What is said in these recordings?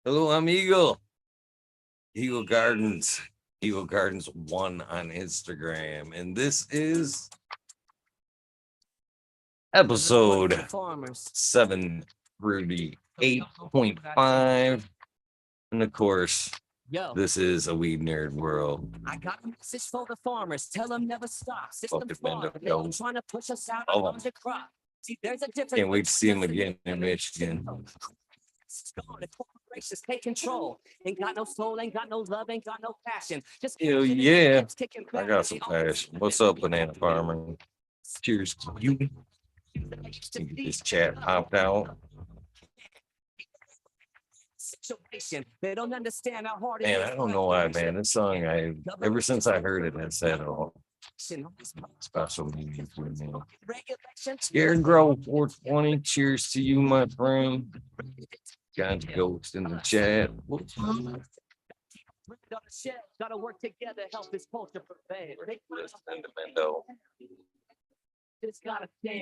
Hello, I'm Eagle. Eagle Gardens. Eagle Gardens 1 on Instagram. And this is episode 738.5. And of course, this is a Weed Nerd World. I got a message for the farmers. Tell them never stop. System Trying to push us out of the crop. See, there's a difference. Can't wait to see him again in Michigan. Corporations take control. Ain't got no soul, ain't got no love, ain't got no passion. Just hell yeah. I got some passion. What's up, banana farmer? Cheers to you. Get this chat popped out. They don't understand how hard Man, I don't know why, man. This song, ever since I heard it, I said, oh, special meaning for me. Scarecrow 420. Cheers to you, my friend. Got ghost in the chat. Gotta work together, help this culture prevail.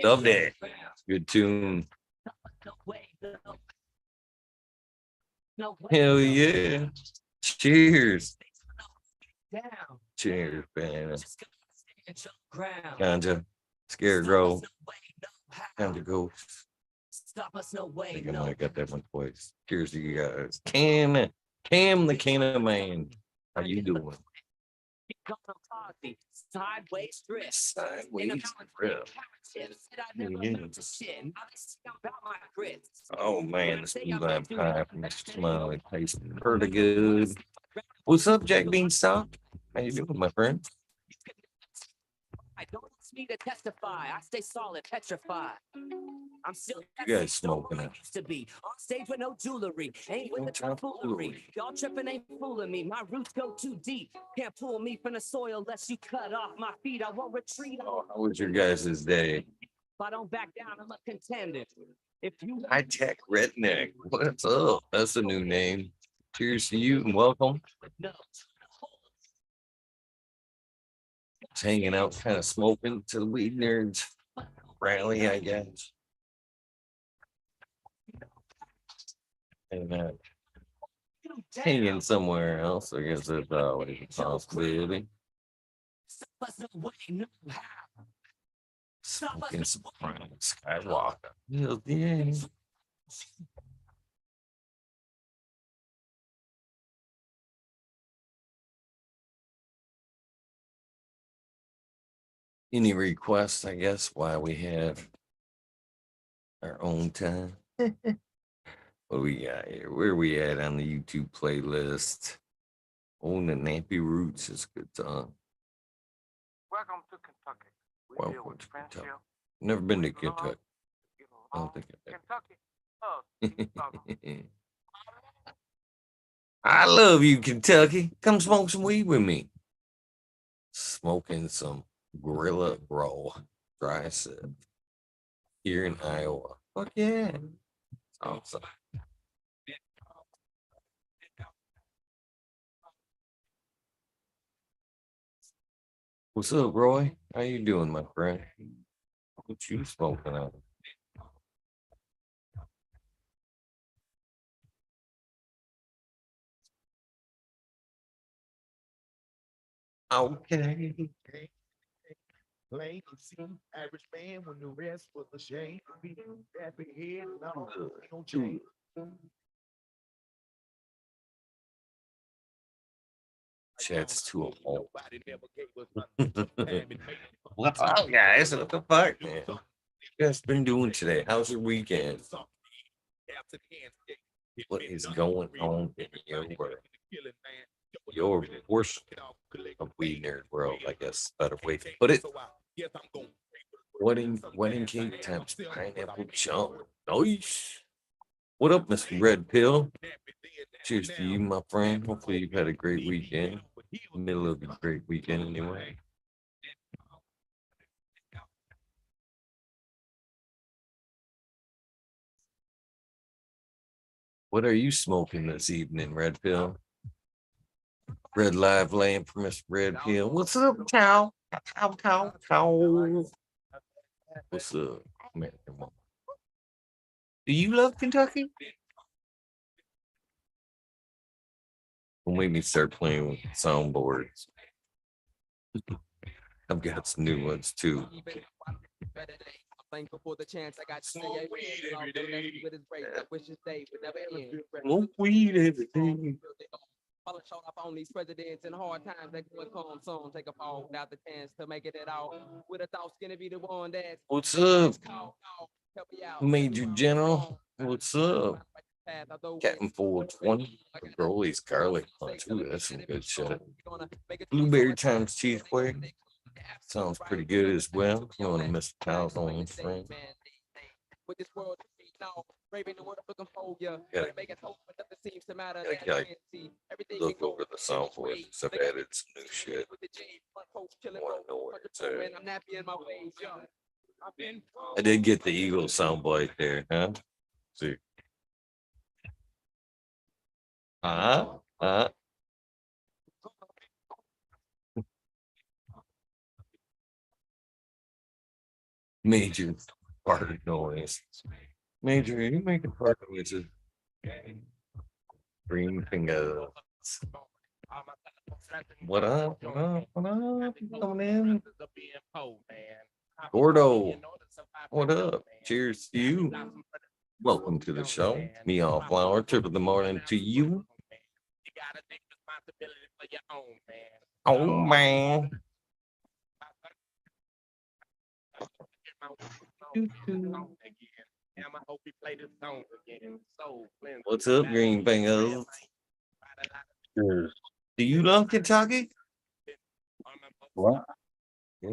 Love that. Good tune. Hell yeah. Cheers. Cheers, man. Ganja. Scarecrow. Ganja ghost. I think I might have got that one twice. Cheers to you guys. Cam the Canna Man. How you doing? Sideways drip. Oh man, this new lab pie from Mr. Smiley tastes pretty good. What's up, Jack Beanstalk? How you doing, my friend? I don't want me to testify. I stay solid, petrified. I'm still you guys smoking it. Used to be on stage with no jewelry. Ain't with the tomfoolery. Y'all tripping ain't fooling me. My roots go too deep. Can't pull me from the soil unless you cut off my feet. I won't retreat. Oh, how was your guys' day? If I don't back down, I'm a contender. If you High Tech Redneck, what's up? That's a new name. Cheers to you and welcome. Just hanging out, kind of smoking to the Weed Nerds rally, I guess. And hanging somewhere else, I guess that's always a possibility. Smoking some prime Skywalker. Hell yeah. Any requests, I guess, why we have our own time? What we got here? Where we at on the YouTube playlist? Oh, the Nappy Roots is good song. Welcome to Kentucky. Welcome to Kentucky. Never been to Kentucky. I don't think I've Kentucky. I love you, Kentucky. Come smoke some weed with me. Smoking some Gorilla Grow dry sip here in Iowa. Fuck yeah. Awesome. What's up, Roy? How you doing, my friend? What you smoking on? Okay. Plain seen average man when the rest was a shame. Happy head, no change. Chat's to a hole. What's up, guys? What the fuck, man? What you guys been doing today? How's your weekend? What is going on in your portion of Weed Nerd World? I guess better way to put it. Wedding cake times pineapple jump. Nice. What up, Mr. Red Pill? Cheers to you, my friend. Hopefully you've had a great weekend. Middle of a great weekend anyway. What are you smoking this evening, Red Pill? Red Live Lamp for Mr. Red Pill. What's up, cow? Cow. What's up, American Mom? Do you love Kentucky? Don't make me start playing with soundboards. I've got some new ones too. Thankful for the chance I got to Smoke say weed every day. with his race. I wish his day would never end. Smoke weed every day. Follow showed up on these presidents in hard times. They could calm songs, take a fall without the chance to make it at all. With a thought, gonna be the one that's What's up, help me out. Major General? What's up? Captain 420. Broly's garlic punch. Ooh, that's some good shit. Blueberry times cheesequake. Sounds pretty good as well. You want to miss the cows on friend. With this world, now braving the world looking for you. Gotta- Make it hope, but nothing seems to matter. gotta, like, Look over the soundboard. I've added some new shit. I want to know where it's at. I'm nappy in my ways, yo. I did get the Eagle soundbite there, huh? See. Uh. Major fart noise. Major, you making fart noises. Green fingers. What up? What up? What up? Coming in. Gordo. What up? Cheers to you. Welcome to the show. Me Autoflowers, tip of the morning to you. Oh man. What's up, green fingers? Cheers. Do you love Kentucky? What? Yeah.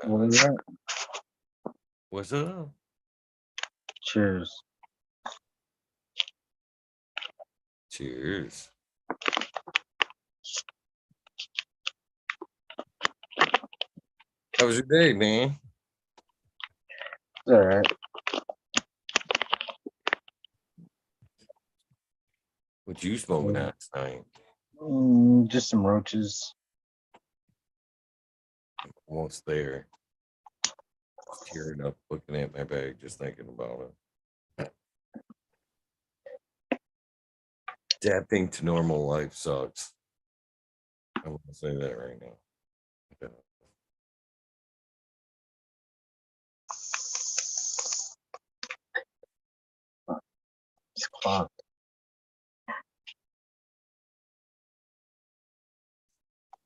What is that? What's up? Cheers. Cheers. How was your day, man? It's all right. What you smoking out tonight? Just some roaches. Almost there. Tearing up, looking at my bag, just thinking about it. Adapting to normal life sucks. I want to say that right now. Okay. It's clogged.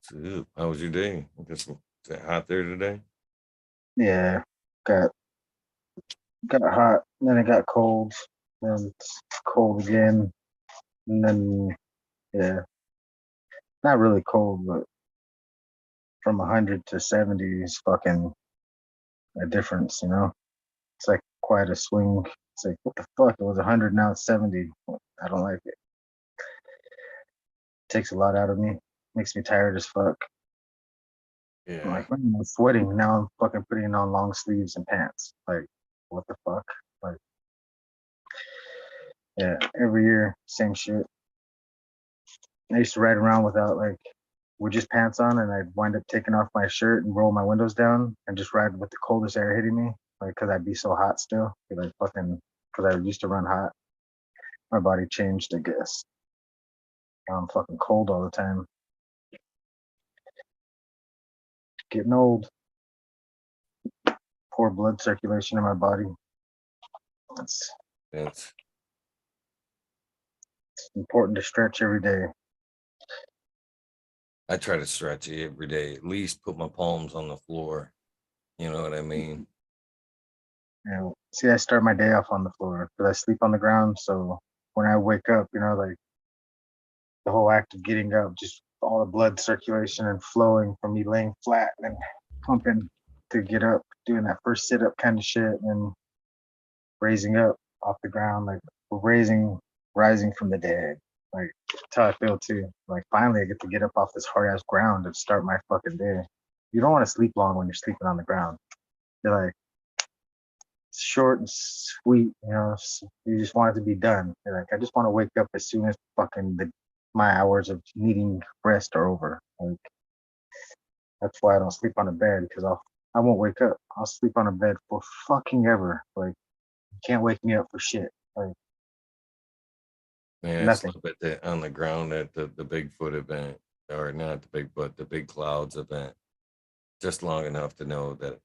So, how was your day? Is it hot there today? Yeah. Got hot, then it got cold, then it's cold again, and then yeah. Not really cold, but from 100 to 70 is fucking a difference, you know? It's like quite a swing. It's like, what the fuck? It was 100, now it's 70. I don't like it. Takes a lot out of me. Makes me tired as fuck. I'm Yeah. like, man, I'm sweating. Now I'm fucking putting on long sleeves and pants. Like, what the fuck? Like, yeah, every year, same shit. I used to ride around without with just pants on, and I'd wind up taking off my shirt and roll my windows down and just ride with the coldest air hitting me, like, cause I'd be so hot still. Cause I used to run hot. My body changed, I guess. Now I'm fucking cold all the time. Getting old. Poor blood circulation in my body. It's That's important to stretch every day. I try to stretch it every day, at least put my palms on the floor. You know what I mean? You know, see, I start my day off on the floor because I sleep on the ground. So when I wake up, like the whole act of getting up, just all the blood circulation and flowing from me laying flat and pumping to get up, doing that first sit up kind of shit and raising up off the ground, like rising from the dead. Like that's how I feel too. Like finally I get to get up off this hard ass ground and start my fucking day. You don't want to sleep long when you're sleeping on the ground. You're like, short and sweet, you just want it to be done. You're like, I just want to wake up as soon as fucking my hours of needing rest are over. Like, that's why I don't sleep on a bed, because I won't wake up. I'll sleep on a bed for fucking ever. Like, Can't wake me up for shit. Like Man, I nothing. slept on the ground at the Bigfoot event, or not the Bigfoot, the Big Clouds event, just long enough to know that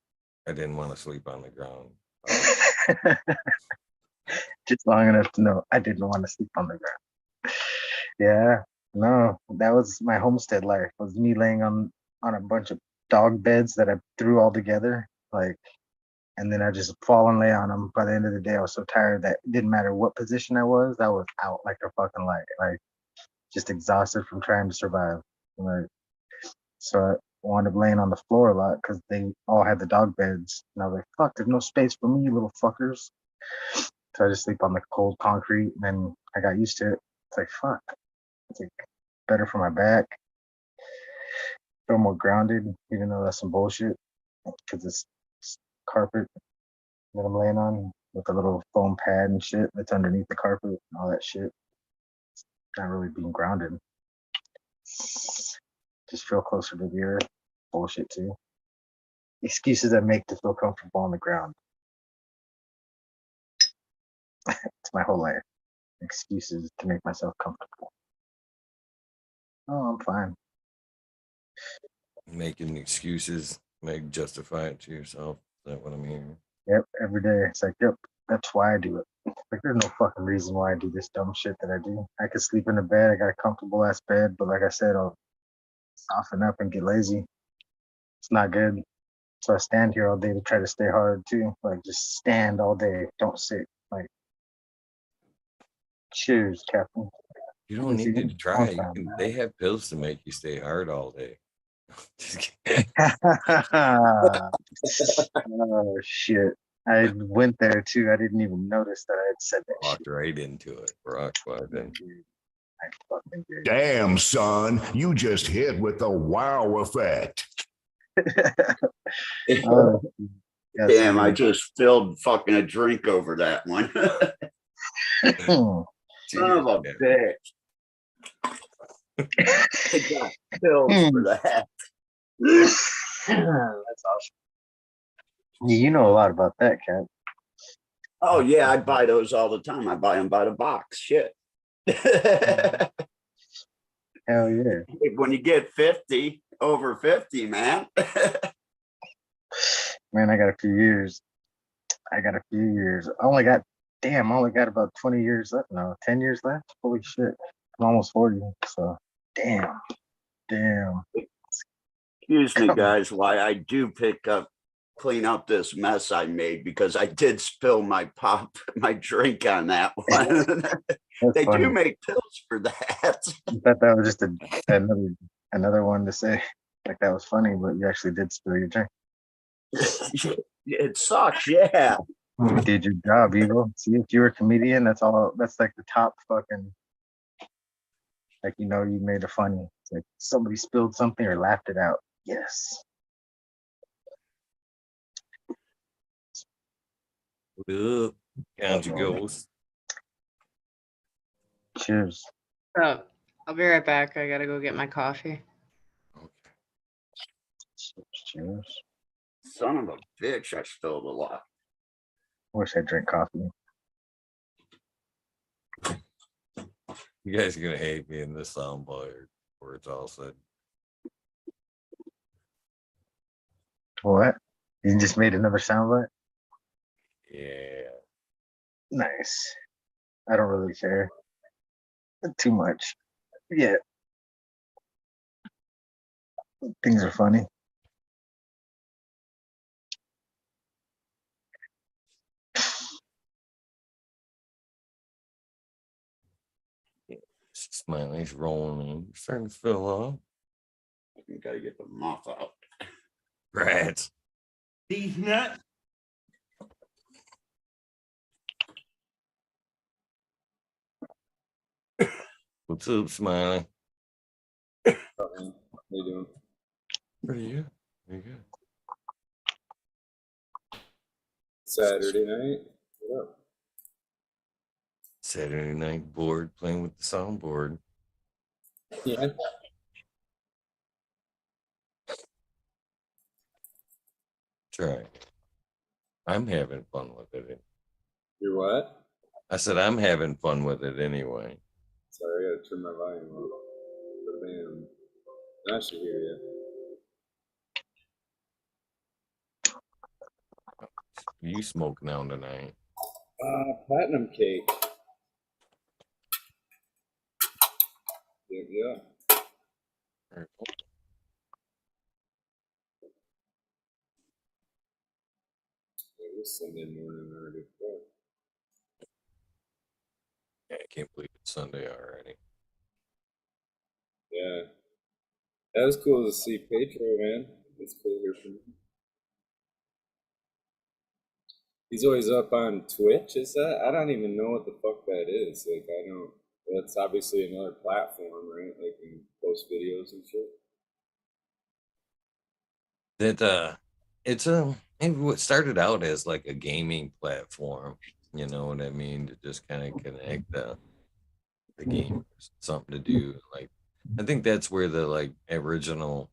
I didn't want to sleep on the ground. Just long enough to know I didn't want to sleep on the ground. Yeah, no, that was my homestead life. Was me laying on a bunch of dog beds that I threw all together, like, and then I just fall and lay on them. By the end of the day, I was so tired that it didn't matter what position I was out like a fucking light, like just exhausted from trying to survive. Like, so I wound up laying on the floor a lot because they all had the dog beds, and I was like, "Fuck, there's no space for me, you little fuckers." So I just sleep on the cold concrete, and then I got used to it. It's like, fuck. It's like better for my back. Feel more grounded, even though that's some bullshit. Because it's carpet that I'm laying on with a little foam pad and shit that's underneath the carpet and all that shit. It's not really being grounded. Just feel closer to the earth. Bullshit too. Excuses I make to feel comfortable on the ground. It's my whole life. Excuses to make myself comfortable. Oh, I'm fine. Making excuses, justify it to yourself. Is that what I'm hearing? Yep, every day. It's like, yep, that's why I do it. Like, there's no fucking reason why I do this dumb shit that I do. I could sleep in a bed. I got a comfortable ass bed, but like I said, I'll soften up and get lazy. It's not good. So I stand here all day to try to stay hard too. Like, just stand all day. Don't sit. Like, cheers, Captain. You don't need to Long try. time. They have pills to make you stay hard all day. Just kidding. Oh shit. I went there too. I didn't even notice that I had said that Walked right into it. Rock bottom. shit. I fucking did. Damn, son, you just hit with the wow effect. Oh, yes, Damn, I indeed. just spilled fucking a drink over that one. Son of a bitch. I got pills for that. That's awesome. You know a lot about that, Cat. Oh yeah, I buy those all the time. I buy them by the box. Shit. Hell yeah. When you get 50, over 50, man. Man, I got a few years. I only got about 20 years left now. 10 years left? Holy shit. I'm almost 40. So damn. Excuse me, guys, why I do clean up this mess I made because I did spill my drink on that one. They funny. do make pills for that. I thought that was just another one to say. Like that was funny, but you actually did spill your drink. It sucks, yeah. You did your job, Eagle. See, if you were a comedian, that's like the top fucking, like, you made it funny. It's like somebody spilled something or laughed it out. Yes. What up? Conjugals. Cheers. Oh, I'll be right back. I gotta go get my coffee. Okay. Cheers. Son of a bitch, I spilled a lot. Wish I drank coffee. You guys are gonna hate me in this soundbite where it's all said. What? You just made another soundbite? Yeah. Nice. I don't really care. Not too much. Yeah. Things are funny. Smiley's rolling in. Starting to fill up. You gotta get the mouth out. Rats. These nuts. What's up, Smiley? How you doing? Pretty good. Pretty good. Saturday night. What up? Saturday night board, playing with the soundboard. Yeah. Try. I'm having fun with it. You're what? I said I'm having fun with it anyway. Sorry, I gotta turn my volume up. Bam. I should hear you. You smoke now tonight. Platinum cake. Yeah. It was Sunday morning already. Fuck. Yeah, I can't believe it's Sunday already. Yeah. That was cool to see Pedro, man. It's cool to hear from him. He's always up on Twitch, is that? I don't even know what the fuck that is. Like, I don't. That's obviously another platform, right? Like, you can post videos and shit. It started out as like a gaming platform, you know what I mean, to just kind of connect the gamers, something to do. Like, I think that's where the like original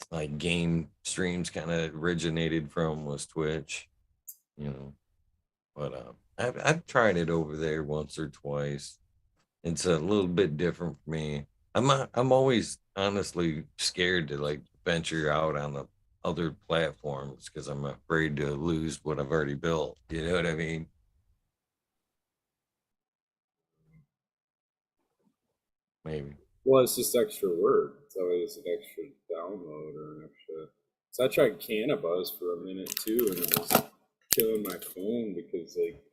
like game streams kind of originated from, was Twitch, you know. But I've tried it over there once or twice. It's a little bit different for me. I'm always honestly scared to like venture out on the other platforms because I'm afraid to lose what I've already built. You know what I mean? Maybe. Well, it's just extra work. It's always an extra download or an extra. So I tried cannabis for a minute too, and it was killing my phone because, like,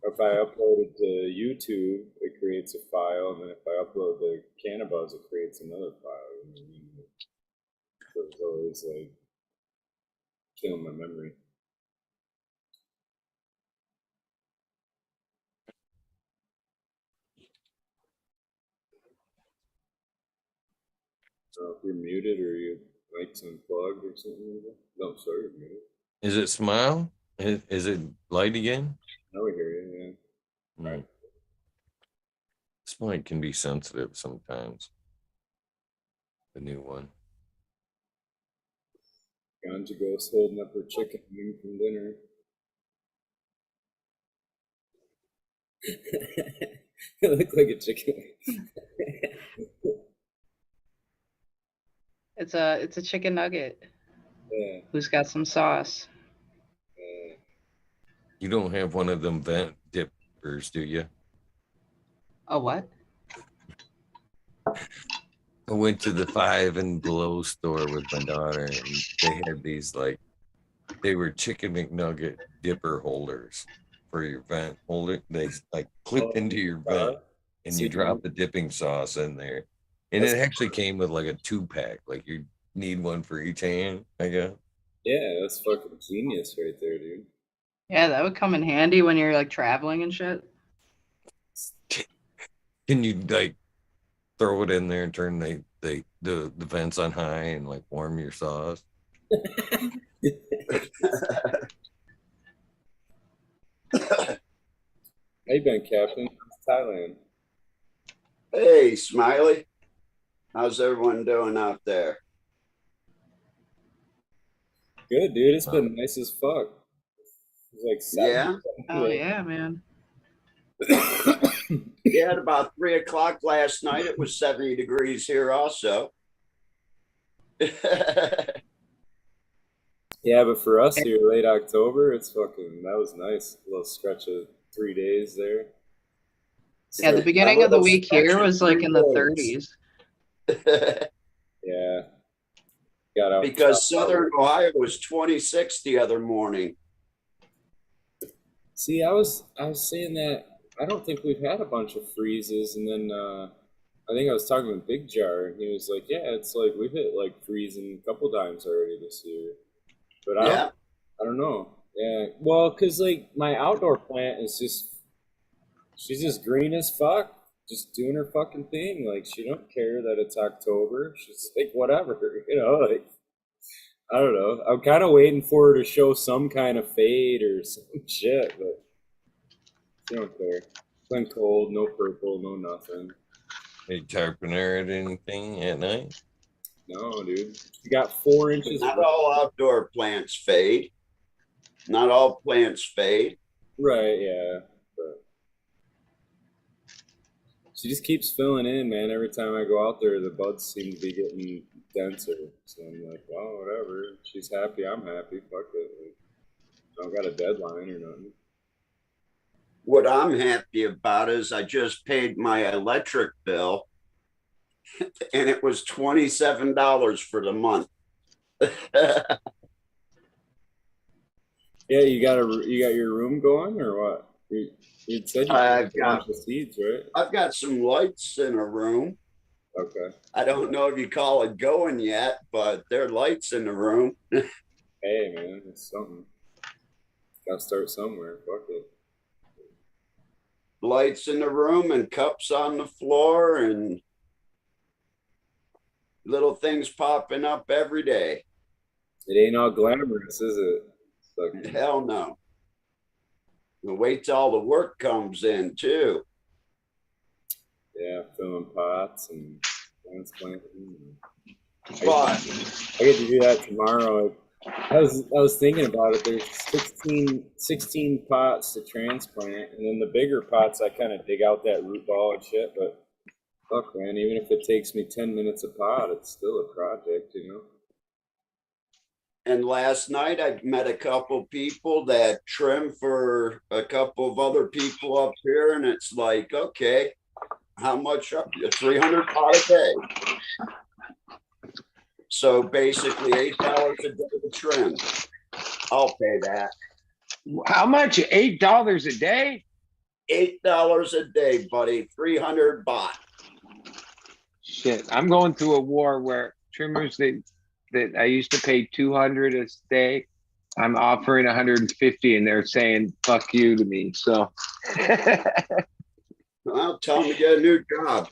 if I upload it to YouTube, it creates a file, and then if I upload the cannabis, it creates another file. You know what I mean? So it's always like killing my memory. So if you're muted or your mic's unplugged or something like that. No, sorry, you're muted. Is it smile? Is it light again? Now we hear you, yeah. Right. This mic can be sensitive sometimes. The new one. Ganja Ghost holding up her chicken wing from dinner. It looked like a chicken wing. It's a chicken nugget. Yeah. Who's got some sauce? You don't have one of them vent dippers, do you? Oh, what? I went to the Five and Below store with my daughter, and they had these like, they were chicken McNugget dipper holders for your vent holder. They like clip into your vent, and you drop the dipping sauce in there. And it actually came with like a 2-pack. Like, you need one for each hand, I guess. Yeah, that's fucking genius right there, dude. Yeah, that would come in handy when you're like traveling and shit. Can you like throw it in there and turn the vents on high and like warm your sauce? How you been, Captain? Thailand. Hey, Smiley. How's everyone doing out there? Good, dude. It's been nice as fuck. It's like 7. Yeah? Oh yeah, man. Yeah, at about 3 o'clock last night, it was 70 degrees here also. Yeah, but for us here, late October, it's fucking, that was nice. A little stretch of 3 days there. Yeah, the beginning of the week here was like in the 30s. Yeah. Got out Because Southern Ohio was 26 the other morning. See, I was saying that I don't think we've had a bunch of freezes, and then I think I was talking with Big Jar, and he was like, "Yeah, it's like we've hit like freezing a couple times already this year." But I don't know. Yeah, well, cause like my outdoor plant is she's just green as fuck, just doing her fucking thing. Like, she don't care that it's October. She's like, whatever, you know. Like, I don't know. I'm kind of waiting for her to show some kind of fade or some shit, but she don't care. It's been cold, no purple, no nothing. Hey, carpenter at anything at night? No, dude. You got 4 inches. Not all outdoor plants fade. Not all plants fade. Right, yeah. But she just keeps filling in, man. Every time I go out there, the buds seem to be getting denser. So I'm like, well, whatever. She's happy, I'm happy. Fuck it. Like, I don't got a deadline or nothing. What I'm happy about is I just paid my electric bill and it was $27 for the month. Yeah, you got your room going or what? You said you I've planted a bunch got of seeds, right? I've got some lights in a room. Okay. I don't know if you call it going yet, but there are lights in the room. Hey, man, it's something. Gotta start somewhere. Fuck it. Lights in the room and cups on the floor and little things popping up every day. It ain't all glamorous, is it? It's like, Hell no. And wait till all the work comes in too. yeah, filling pots and transplanting. But I get to do that tomorrow. I was thinking about it. There's 16 pots to transplant, and then the bigger pots I kind of dig out that root ball and shit. But fuck, man, even if it takes me 10 minutes a pot, it's still a project, you know. and last night I met a couple people that trim for a couple of other people up here, and it's like, okay, how much up? 300 pot a day. So basically $8 a day to trim. I'll pay that. How much? $8 a day? $8 a day, buddy. 300 baht. Shit, I'm going through a war where trimmers that I used to pay 200 a day, I'm offering 150, and they're saying "fuck you" to me. So, I'll tell them to get a new job.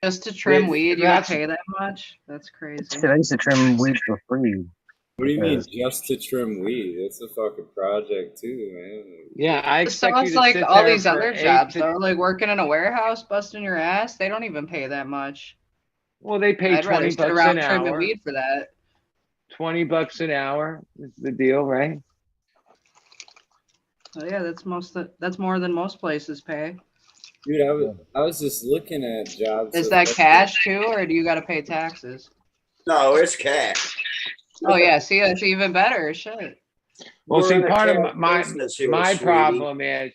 Just to trim weed, you that's- pay that much? That's crazy. Shit, I used to trim weed for free. What do you mean just to trim weed? It's a fucking project too, man. yeah, I So expect you it's to like sit all there these for other 8 jobs, to- though, like working in a warehouse, busting your ass. They don't even pay that much. Well, they pay I'd rather 20 sit bucks around an trimming hour. weed for that. 20 bucks an hour is the deal, right? Oh yeah, that's more than most places pay. Dude, I was just looking at jobs. Is that cash too, or do you got to pay taxes? No, it's cash. Oh yeah, see, that's even better. Shit. Well, We're see, in a part of cash my business here, my sweetie. problem is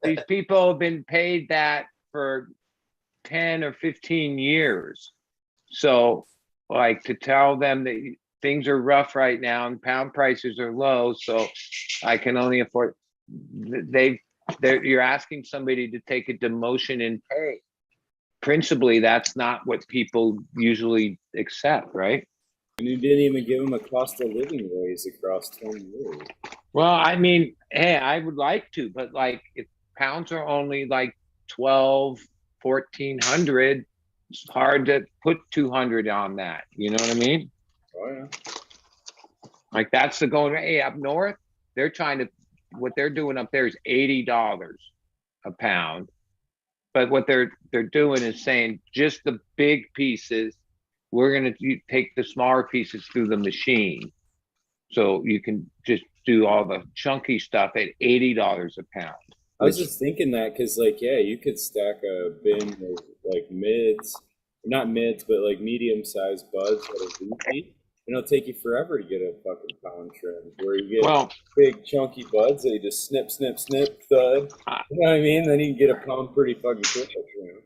these people have been paid that for 10 or 15 years. So, like, to tell them that things are rough right now and pound prices are low, so I can only afford. You're asking somebody to take a demotion in pay. Principally, that's not what people usually accept, right? And you didn't even give them a cost of living raise across 20 years. Well, I mean, hey, I would like to, but like if pounds are only like 12, 1400, it's hard to put 200 on that. You know what I mean? Oh yeah. Like that's the going rate. Hey, up north, they're trying to, what they're doing up there is $80 a pound. But what they're doing is saying just the big pieces, we're going to take the smaller pieces through the machine. So you can just do all the chunky stuff at $80 a pound. I was just thinking that because, like, yeah, you could stack a bin of like not mids, but like medium-sized buds that are leafy, and it'll take you forever to get a fucking pound trim. Where you get big chunky buds that you just snip, snip, snip, thud. You know what I mean? Then you can get a pound pretty fucking quick. You know?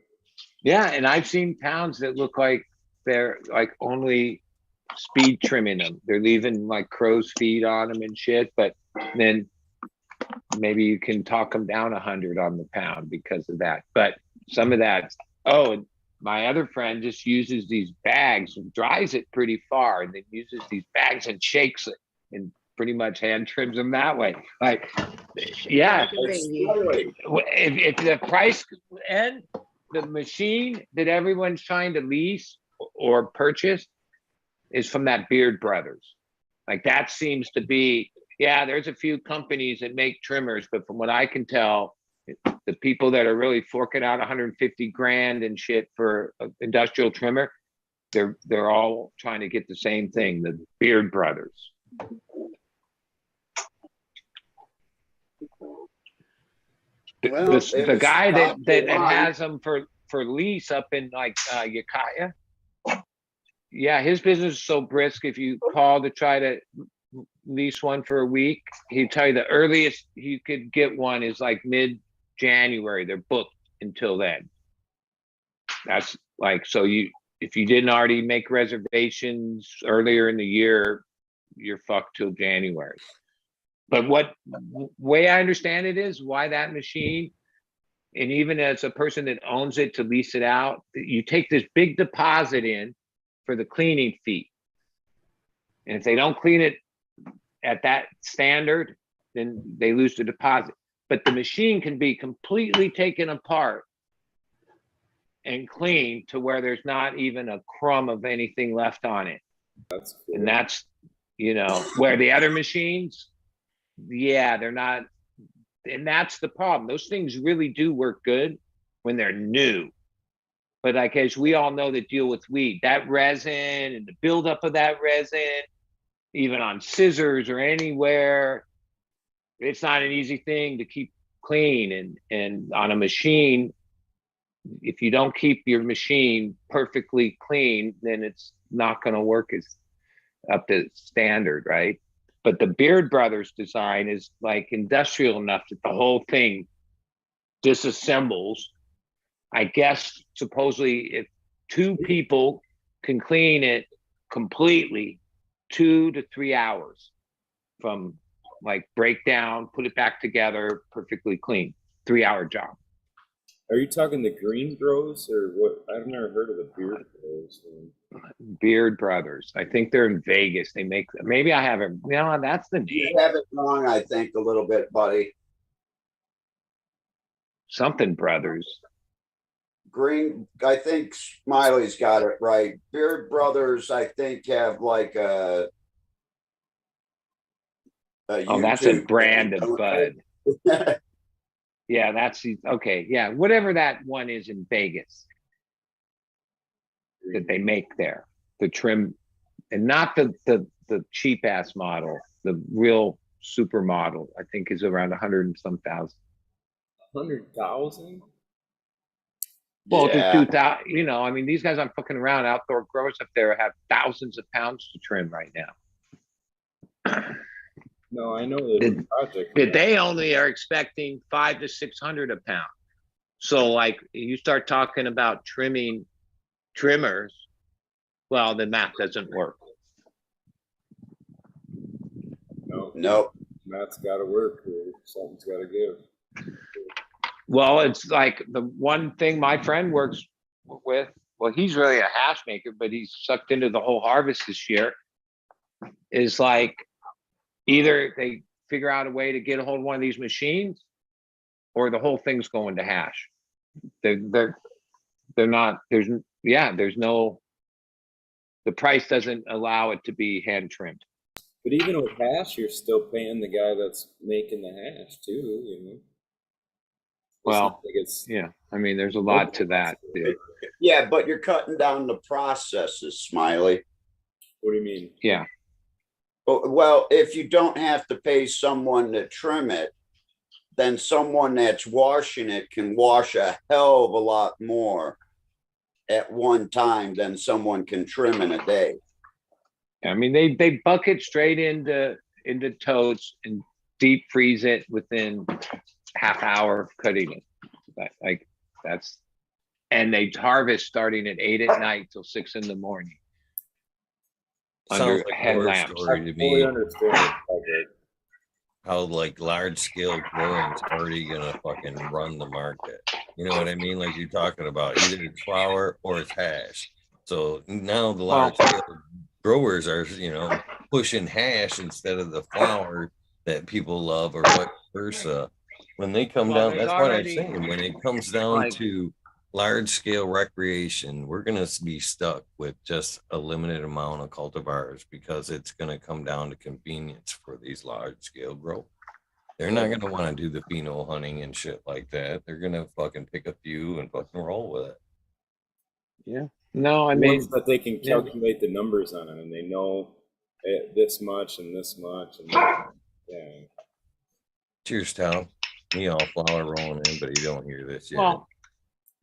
Yeah, and I've seen pounds that look like they're like only speed trimming them. They're leaving like crow's feet on them and shit, but then maybe you can talk them down 100 on the pound because of that. But some of that, and my other friend just uses these bags and dries it pretty far and then uses these bags and shakes it and pretty much hand trims them that way. Like, yeah, if the price and the machine that everyone's trying to lease or purchase is from that Beard Brothers. Like that seems to be, yeah, there's a few companies that make trimmers, but from what I can tell, the people that are really forking out 150 grand and shit for an industrial trimmer, they're all trying to get the same thing, the Beard Brothers. Well, it The was guy top that of the line. has them for lease up in like Ukiah. Yeah, his business is so brisk. If you call to try to lease one for a week, he'd tell you the earliest you could get one is like mid-January. They're booked until then. That's like, so if you didn't already make reservations earlier in the year, you're fucked till January. But way I understand it is why that machine, and even as a person that owns it to lease it out, you take this big deposit in for the cleaning fee. And if they don't clean it at that standard, then they lose the deposit. But the machine can be completely taken apart and cleaned to where there's not even a crumb of anything left on it. That's cool. And that's, where the other machines, yeah, they're not. And that's the problem. Those things really do work good when they're new. But like, as we all know that deal with weed, that resin and the buildup of that resin, even on scissors or anywhere, it's not an easy thing to keep clean. And on a machine, if you don't keep your machine perfectly clean, then it's not going to work as up to standard, right? But the Beard Brothers design is like industrial enough that the whole thing disassembles. I guess supposedly if 2 people can clean it completely, 2 to 3 hours from like breakdown, put it back together, perfectly clean, 3-hour job. Are you talking the Green Bros or what? I've never heard of the Beard Bros. Beard Brothers. I think they're in Vegas. They make, maybe I haven't, that's the You name. have it wrong, I think, a little bit, buddy. Something Brothers. Green, I think Smiley's got it right. Beard Brothers, I think, have like a Oh, that's a YouTube brand of thing, bud. don't they? Yeah, that's okay. Yeah, whatever that one is in Vegas that they make there, the trim, and not the cheap ass model, the real super model. I think is around 100 and some thousand. 100,000? Well, Yeah. just 2,000. I mean, these guys aren't fucking around. Outdoor growers up there have thousands of pounds to trim right now. No, I know there's a project. That they only are expecting 500 to 600 a pound. So like you start talking about trimmers, well, the math doesn't work. Nope. Math's got to work. Or something's got to give. Well, it's like the one thing my friend works with, well, he's really a hash maker, but he's sucked into the whole harvest this year, is like either they figure out a way to get a hold of one of these machines or the whole thing's going to hash. They're not, there's no, the price doesn't allow it to be hand trimmed. But even with hash, you're still paying the guy that's making the hash too, Well, yeah, I mean, there's a lot to that, dude. Yeah, but you're cutting down the processes, Smiley. What do you mean? Yeah. Well, if you don't have to pay someone to trim it, then someone that's washing it can wash a hell of a lot more at one time than someone can trim in a day. I mean, they bucket straight into totes and deep freeze it within half hour of cutting it. Like that's, and they harvest starting at 8 at night till 6 in the morning. Sounds like a horror headlamps. story to I fully me. understand How like large scale growing's already gonna fucking run the market. You know what I mean? Like you're talking about either it's flower or it's hash. So now the large scale growers are, pushing hash instead of the flower that people love, or vice versa. When they come down, that's what I'm saying. When it comes down to large scale recreation, we're going to be stuck with just a limited amount of cultivars because it's going to come down to convenience for these large scale growers. They're not going to want to do the pheno hunting and shit like that. They're going to fucking pick a few and fucking roll with it. Yeah. No, I mean, once that they can calculate the numbers on it and they know this much and this much and that. Yeah. Cheers, Tom. Me all flower rolling in, but he don't hear this yet. Well,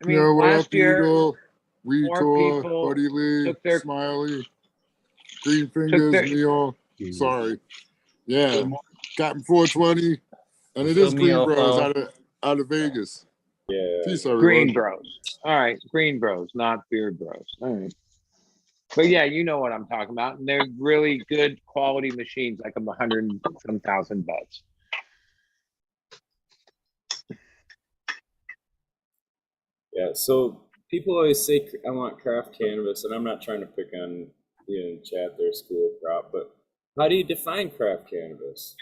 I mean, Yo, what up, last year, Eagle? Weed more Tour, people Buddy Lee, took their- Smiley, Green took Fingers, their, Mio. Sorry. Yeah, Captain 420. And What's it is up, Green Mio Bros phone? out of Vegas. Yeah. Peace, everyone. Green Bros. All right, Green Bros, not Beard Bros. All right. But yeah, you know what I'm talking about. And they're really good quality machines, like 100 and some thousand bucks. Yeah, so people always say I want craft cannabis, and I'm not trying to pick on chat their school of crop, but how do you define craft cannabis?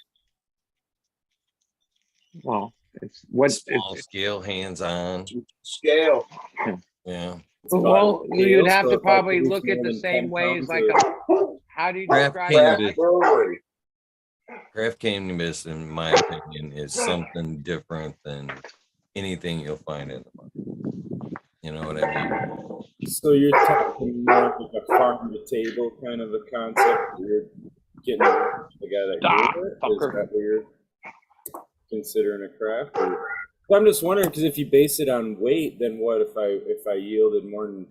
Well, it's what Small scale, hands on. Scale. Yeah. well, you'd have So to if I probably produce look at more the than same 10 way as pounds like how do you Craft describe cannabis. Brewery. Craft cannabis, in my opinion, is something different than anything you'll find in the market. You know what I mean? So you're talking more like a farm to table kind of a concept. You're getting the guy that grew it. Is that what you're considering a craft? Or, I'm just wondering because if you base it on weight, then what if I yielded more than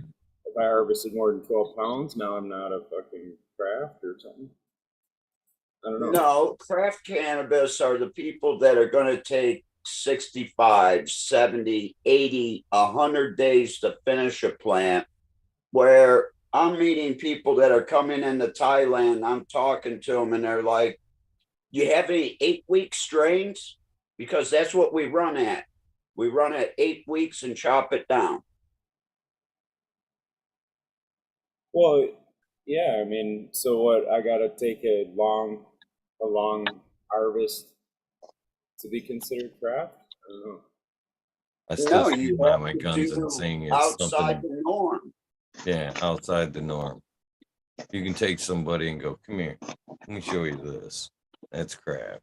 if I harvested more than 12 pounds? Now I'm not a fucking craft or something. I don't know. No, craft cannabis are the people that are going to take 65, 70, 80, 100 days to finish a plant. Where I'm meeting people that are coming into Thailand, I'm talking to them and they're like, you have any 8-week strains? Because that's what we run at. We run at 8 weeks and chop it down. Well, yeah, I mean, so what? I gotta take a long harvest to be considered craft? I don't know. I still No, see you my have to guns and do saying it's outside something, the norm. yeah, outside the norm. You can take somebody and go, come here, let me show you this. That's craft,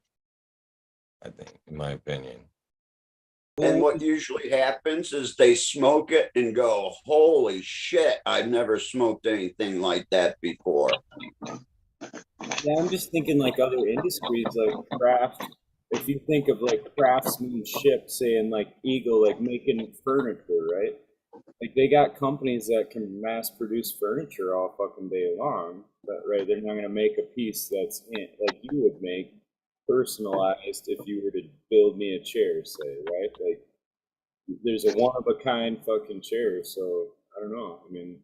I think, in my opinion. And what usually happens is they smoke it and go, holy shit, I've never smoked anything like that before. Yeah, I'm just thinking like other industries, like craft. If you think of like craftsmanship, say in like Eagle, like making furniture, right? Like they got companies that can mass produce furniture all fucking day long, but right, they're not gonna make a piece that's like you would make personalized if you were to build me a chair, say, right? Like there's a one of a kind fucking chair, so I don't know. I mean,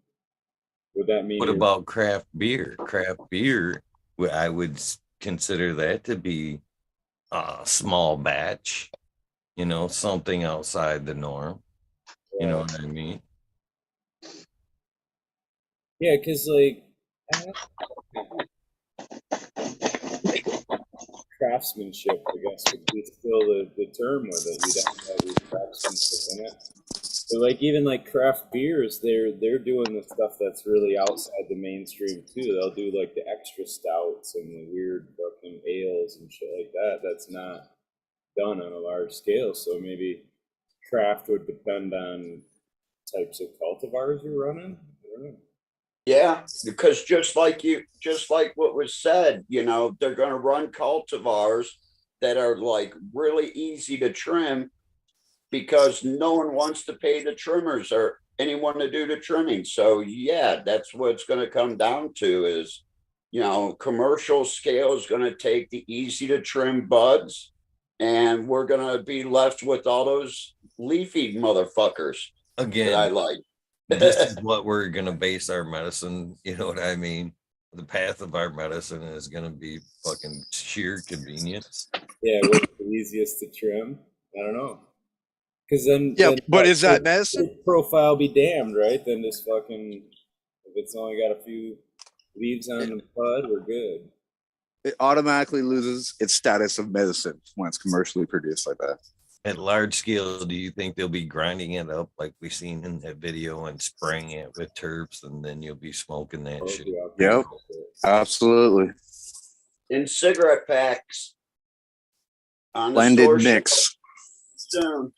would that mean What you're about craft beer? Craft beer, I would consider that to be a small batch, something outside the norm. You know what I mean? yeah, because like craftsmanship, I guess, would be still the term with it. You'd have to have your craftsmanship in it. But like even like craft beers, they're doing the stuff that's really outside the mainstream too. They'll do like the extra stouts and the weird fucking ales and shit like that. That's not done on a large scale. So maybe craft would depend on types of cultivars you're running. I don't know. Yeah, because just like what was said, they're going to run cultivars that are like really easy to trim because no one wants to pay the trimmers or anyone to do the trimming. So yeah, that's what it's going to come down to is, commercial scale is going to take the easy to trim buds and we're going to be left with all those leafy motherfuckers that I Again, like. this is what we're going to base our medicine. You know what I mean? The path of our medicine is going to be fucking sheer convenience. Yeah, what's the easiest to trim? I don't know. Because then, but is that medicine? Profile be damned, right? Then just fucking, if it's only got a few leaves on the bud, we're good. It automatically loses its status of medicine when it's commercially produced like that. At large scale, do you think they'll be grinding it up like we seen in that video and spraying it with terps, and then you'll be smoking that shit? Yep, absolutely. In cigarette packs. On Blended the mix. Soon.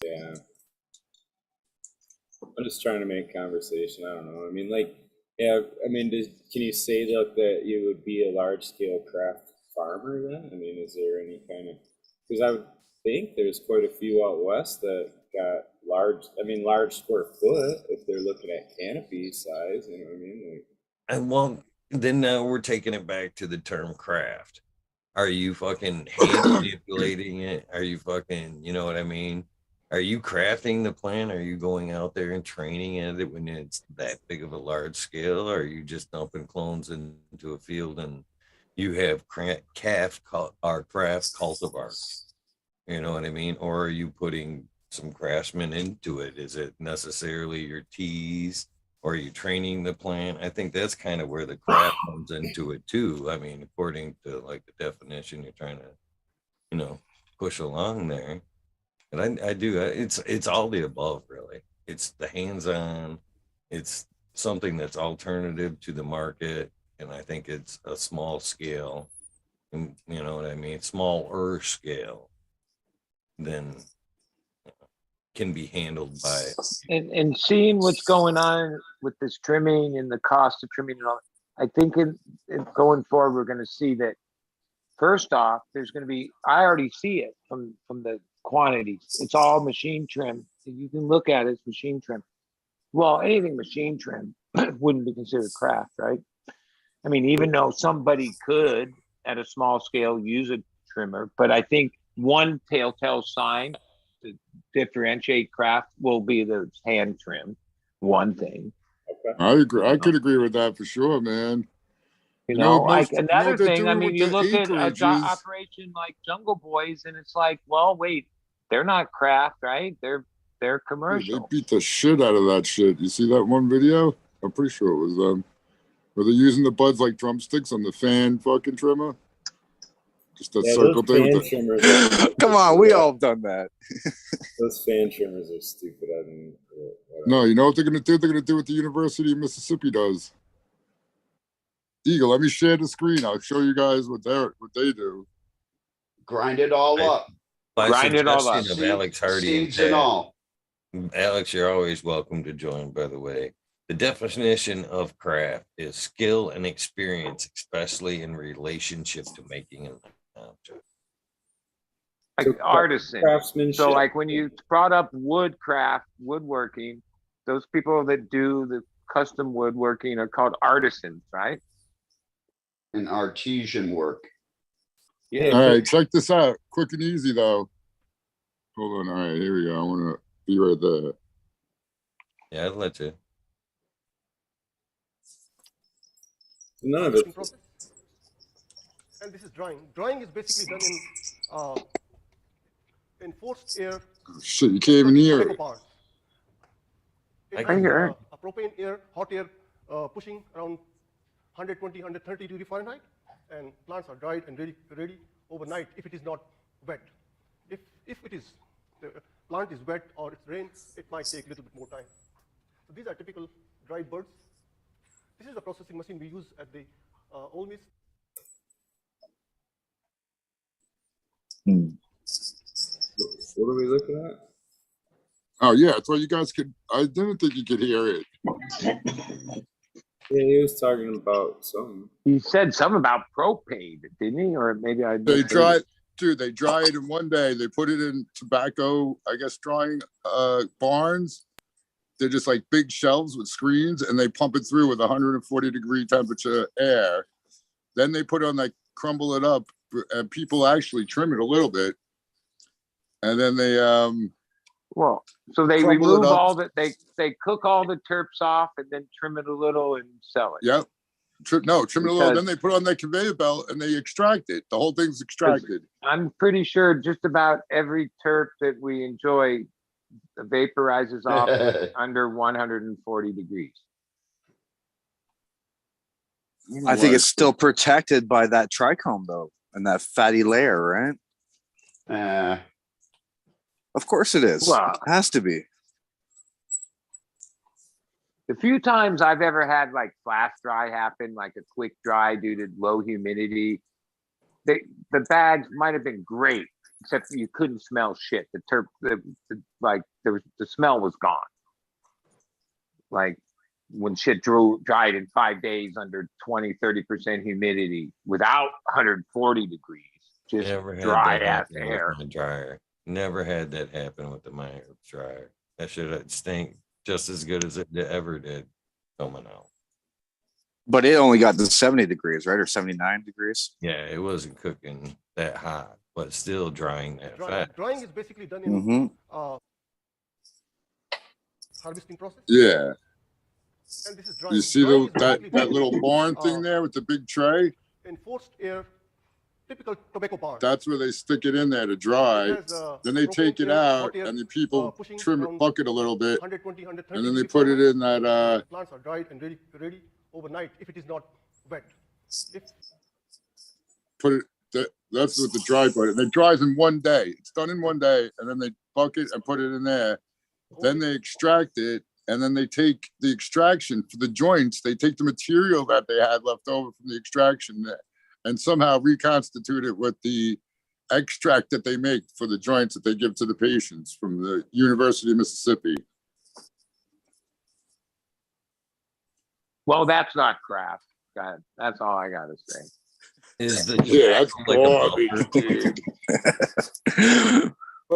Yeah. I'm just trying to make conversation. I don't know. I mean, like, yeah, I mean, can you say that you would be a large scale craft farmer then? I mean, is there any kind of, because I would think there's quite a few out west that got large square foot if they're looking at canopy size, you know what I mean? Like, And well, then now we're taking it back to the term craft. Are you fucking hand manipulating it? Are you fucking, you know what I mean? Are you crafting the plant? Are you going out there and training at it when it's that big of a large scale? Or are you just dumping clones into a field and you have craft cultivars? You know what I mean? Or are you putting some craftsmen into it? Is it necessarily your teas? Or are you training the plant? I think that's kind of where the craft comes into it too. I mean, according to like the definition you're trying to, push along there. And I do. It's all the above, really. It's the hands-on. It's something that's alternative to the market, and I think it's a small scale. And you know what I mean? Smaller scale than can be handled by. And seeing what's going on with this trimming and the cost of trimming and all, I think in going forward, we're going to see that first off, there's going to be, I already see it from the quantities. It's all machine trim. You can look at it as machine trim. Well, anything machine trim wouldn't be considered craft, right? I mean, even though somebody could at a small scale use a trimmer, but I think one telltale sign to differentiate craft will be the hand trim. One thing. I agree. I could agree with that for sure, man. Another thing, I mean, you look at Operation like Jungle Boys, and it's like, well, wait, they're not craft, right? They're commercial. They beat the shit out of that shit. You see that one video? I'm pretty sure it was them. Where they're using the buds like drumsticks on the fan fucking trimmer. Just that circle thing. Come on, we all have done that. Those fan trimmers are stupid. I mean, no, you know what they're gonna do? They're gonna do what the University of Mississippi does. Eagle, let me share the screen. I'll show you guys what they do. Grind it all up. Grind it all up. Of Alex Hardy Seeds and all. Alex, you're always welcome to join, by the way. The definition of craft is skill and experience, especially in relationship to making an object. Like artisan. So like when you brought up woodworking, those people that do the custom woodworking are called artisans, right? And artesian work. Yeah. All right, check this out. Quick and easy though. Hold on. All right, here we go. I want to be right there. Yeah, I'd let you. None of it. And this is drying. Drying is basically done in forced air. Oh, shit, you can't even hear it. I can hear it. A propane air, hot air, pushing around 120, 130 degree Fahrenheit, and plants are dried and ready overnight if it is not wet. If it is, the plant is wet or it's rain, it might take a little bit more time. So these are typical dried birds. This is the processing machine we use at the Ole Miss. What are we looking at? Oh yeah, I thought you guys could. I didn't think you could hear it. Yeah, he was talking about something. He said something about propane, didn't he? Or maybe I. They dry it, dude. They dry it in one day. They put it in tobacco, I guess, drying barns. They're just like big shelves with screens, and they pump it through with 140 degree temperature air. Then they put on like crumble it up, and people actually trim it a little bit, and then they so they remove all that they cook all the terps off and then trim it a little and sell it. Yep. Trim it a little. Then they put on that conveyor belt and they extract it. The whole thing's extracted. I'm pretty sure just about every terp that we enjoy vaporizes off under 140 degrees. I think it's still protected by that trichome though, and that fatty layer, right? Of course it is. Well, it has to be. The few times I've ever had like flash dry happen, like a quick dry due to low humidity, the bags might have been great, except you couldn't smell shit. The smell was gone. Like when shit dried in 5 days under 20-30% humidity without 140 degrees, just Never had dry that ass happen air. with my dryer. Never had that happen with my dryer. That should stink just as good as it ever did coming out. But it only got to 70 degrees, right? Or 79 degrees. Yeah, it wasn't cooking that hot, but still drying that fast. Drying is basically done in Mm-hmm. harvesting process. Yeah. And this is drying. You see Drying is that basically done little barn thing there with the big tray? in forced air, typical tobacco barn. That's where they stick it in there to dry. It has, Then they propane take it air, out, hot air, and the people pushing trim it, around bucket a little bit, 120, 130 and then they degrees put it Fahrenheit. in that. Plants are dried and ready overnight if it is not wet. If Put it. That's what the dry part. And it dries in one day. It's done in one day, and then they bucket and put it in there. Then they extract it, and then they take the extraction for the joints. They take the material that they had left over from the extraction and somehow reconstitute it with the extract that they make for the joints that they give to the patients from the University of Mississippi. Well, that's not craft. God, that's all I gotta say. Is the that's like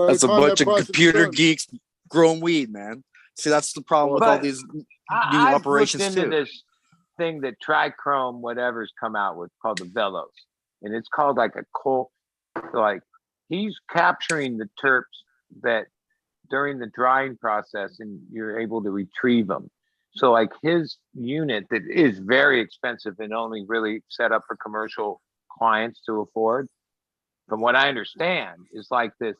That's a bunch of computer geeks growing weed, man. See, that's the problem with all these new operations I've looked into too. this thing that Trichrome whatever's come out with called the Velos, and it's called like a coal. Like he's capturing the terps that during the drying process, and you're able to retrieve them. So like his unit that is very expensive and only really set up for commercial clients to afford, from what I understand, is like this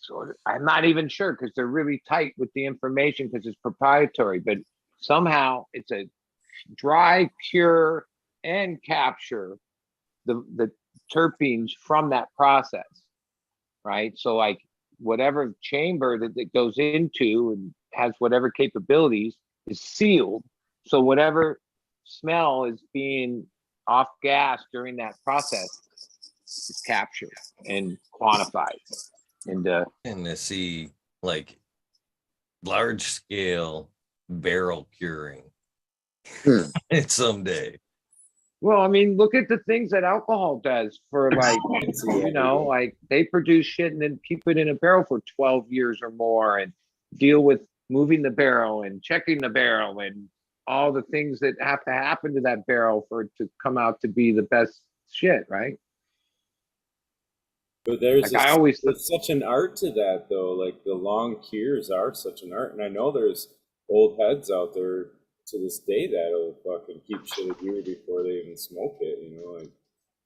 sort of, I'm not even sure because they're really tight with the information because it's proprietary, but somehow it's a dry, cure, and capture the terpenes from that process, right? So like whatever chamber that it goes into and has whatever capabilities is sealed. So whatever smell is being off gas during that process is captured and quantified. And to see like large scale barrel curing someday. Well, I mean, look at the things that alcohol does for like, you know, like they produce shit and then keep it in a barrel for 12 years or more and deal with moving the barrel and checking the barrel and all the things that have to happen to that barrel for it to come out to be the best shit, right? But there's like there's such an art to that though. Like the long cures are such an art. And I know there's old heads out there to this day that'll fucking keep shit a year before they even smoke it, you know, like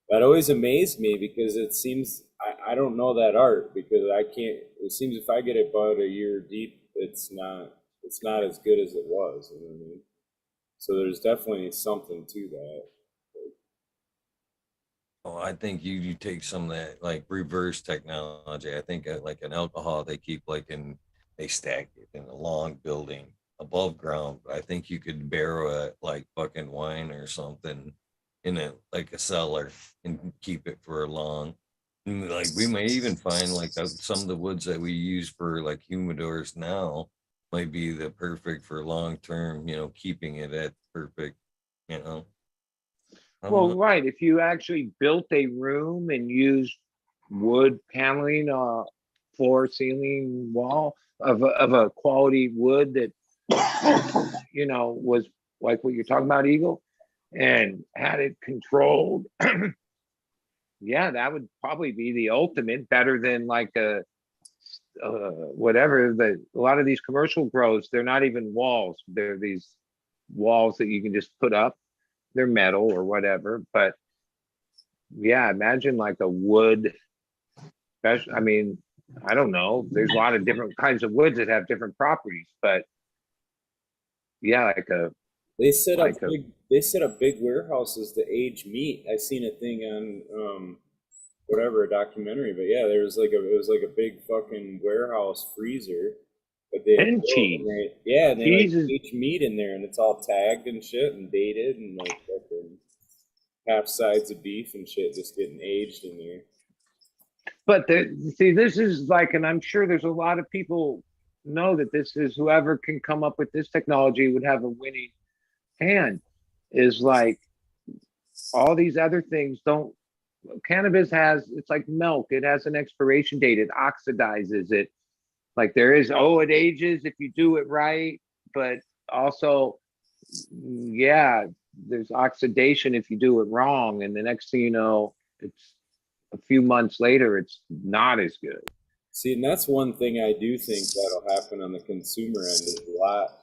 that always amazed me because it seems I don't know that art because I can't, it seems if I get it about a year deep, it's not as good as it was, you know what I mean? So there's definitely something to that. Oh, I think you take some of that like reverse technology. I think like an alcohol they keep they stack it in a long building above ground. I think you could barrel it like fucking wine or something in like a cellar and keep it for a long. Like we may even find like some of the woods that we use for like humidors now might be the perfect for long term. You know, keeping it at perfect. You know. Well, right. If you actually built a room and used wood paneling, floor, ceiling, wall of a quality wood that, you know, was like what you're talking about, Eagle, and had it controlled, yeah, that would probably be the ultimate, better than like whatever. A lot of these commercial grows, they're not even walls. They're these walls that you can just put up. They're metal or whatever, but yeah, imagine like a wood. I mean, I don't know. There's a lot of different kinds of woods that have different properties, but yeah, like they set up big warehouses to age meat. I seen a thing on whatever, a documentary, but yeah, it was like a big fucking warehouse freezer. But they and cheese. And they like age meat in there, and it's all tagged and shit and dated, and like fucking half sides of beef and shit just getting aged in there. But see, this is like, and I'm sure there's a lot of people know that this is whoever can come up with this technology would have a winning hand. Is like all these other things don't. Cannabis has, it's like milk. It has an expiration date. It oxidizes. It like there is, it ages if you do it right, but also, yeah, there's oxidation if you do it wrong. And the next thing you know, it's a few months later, it's not as good. See, and that's one thing I do think that'll happen on the consumer end is a lot.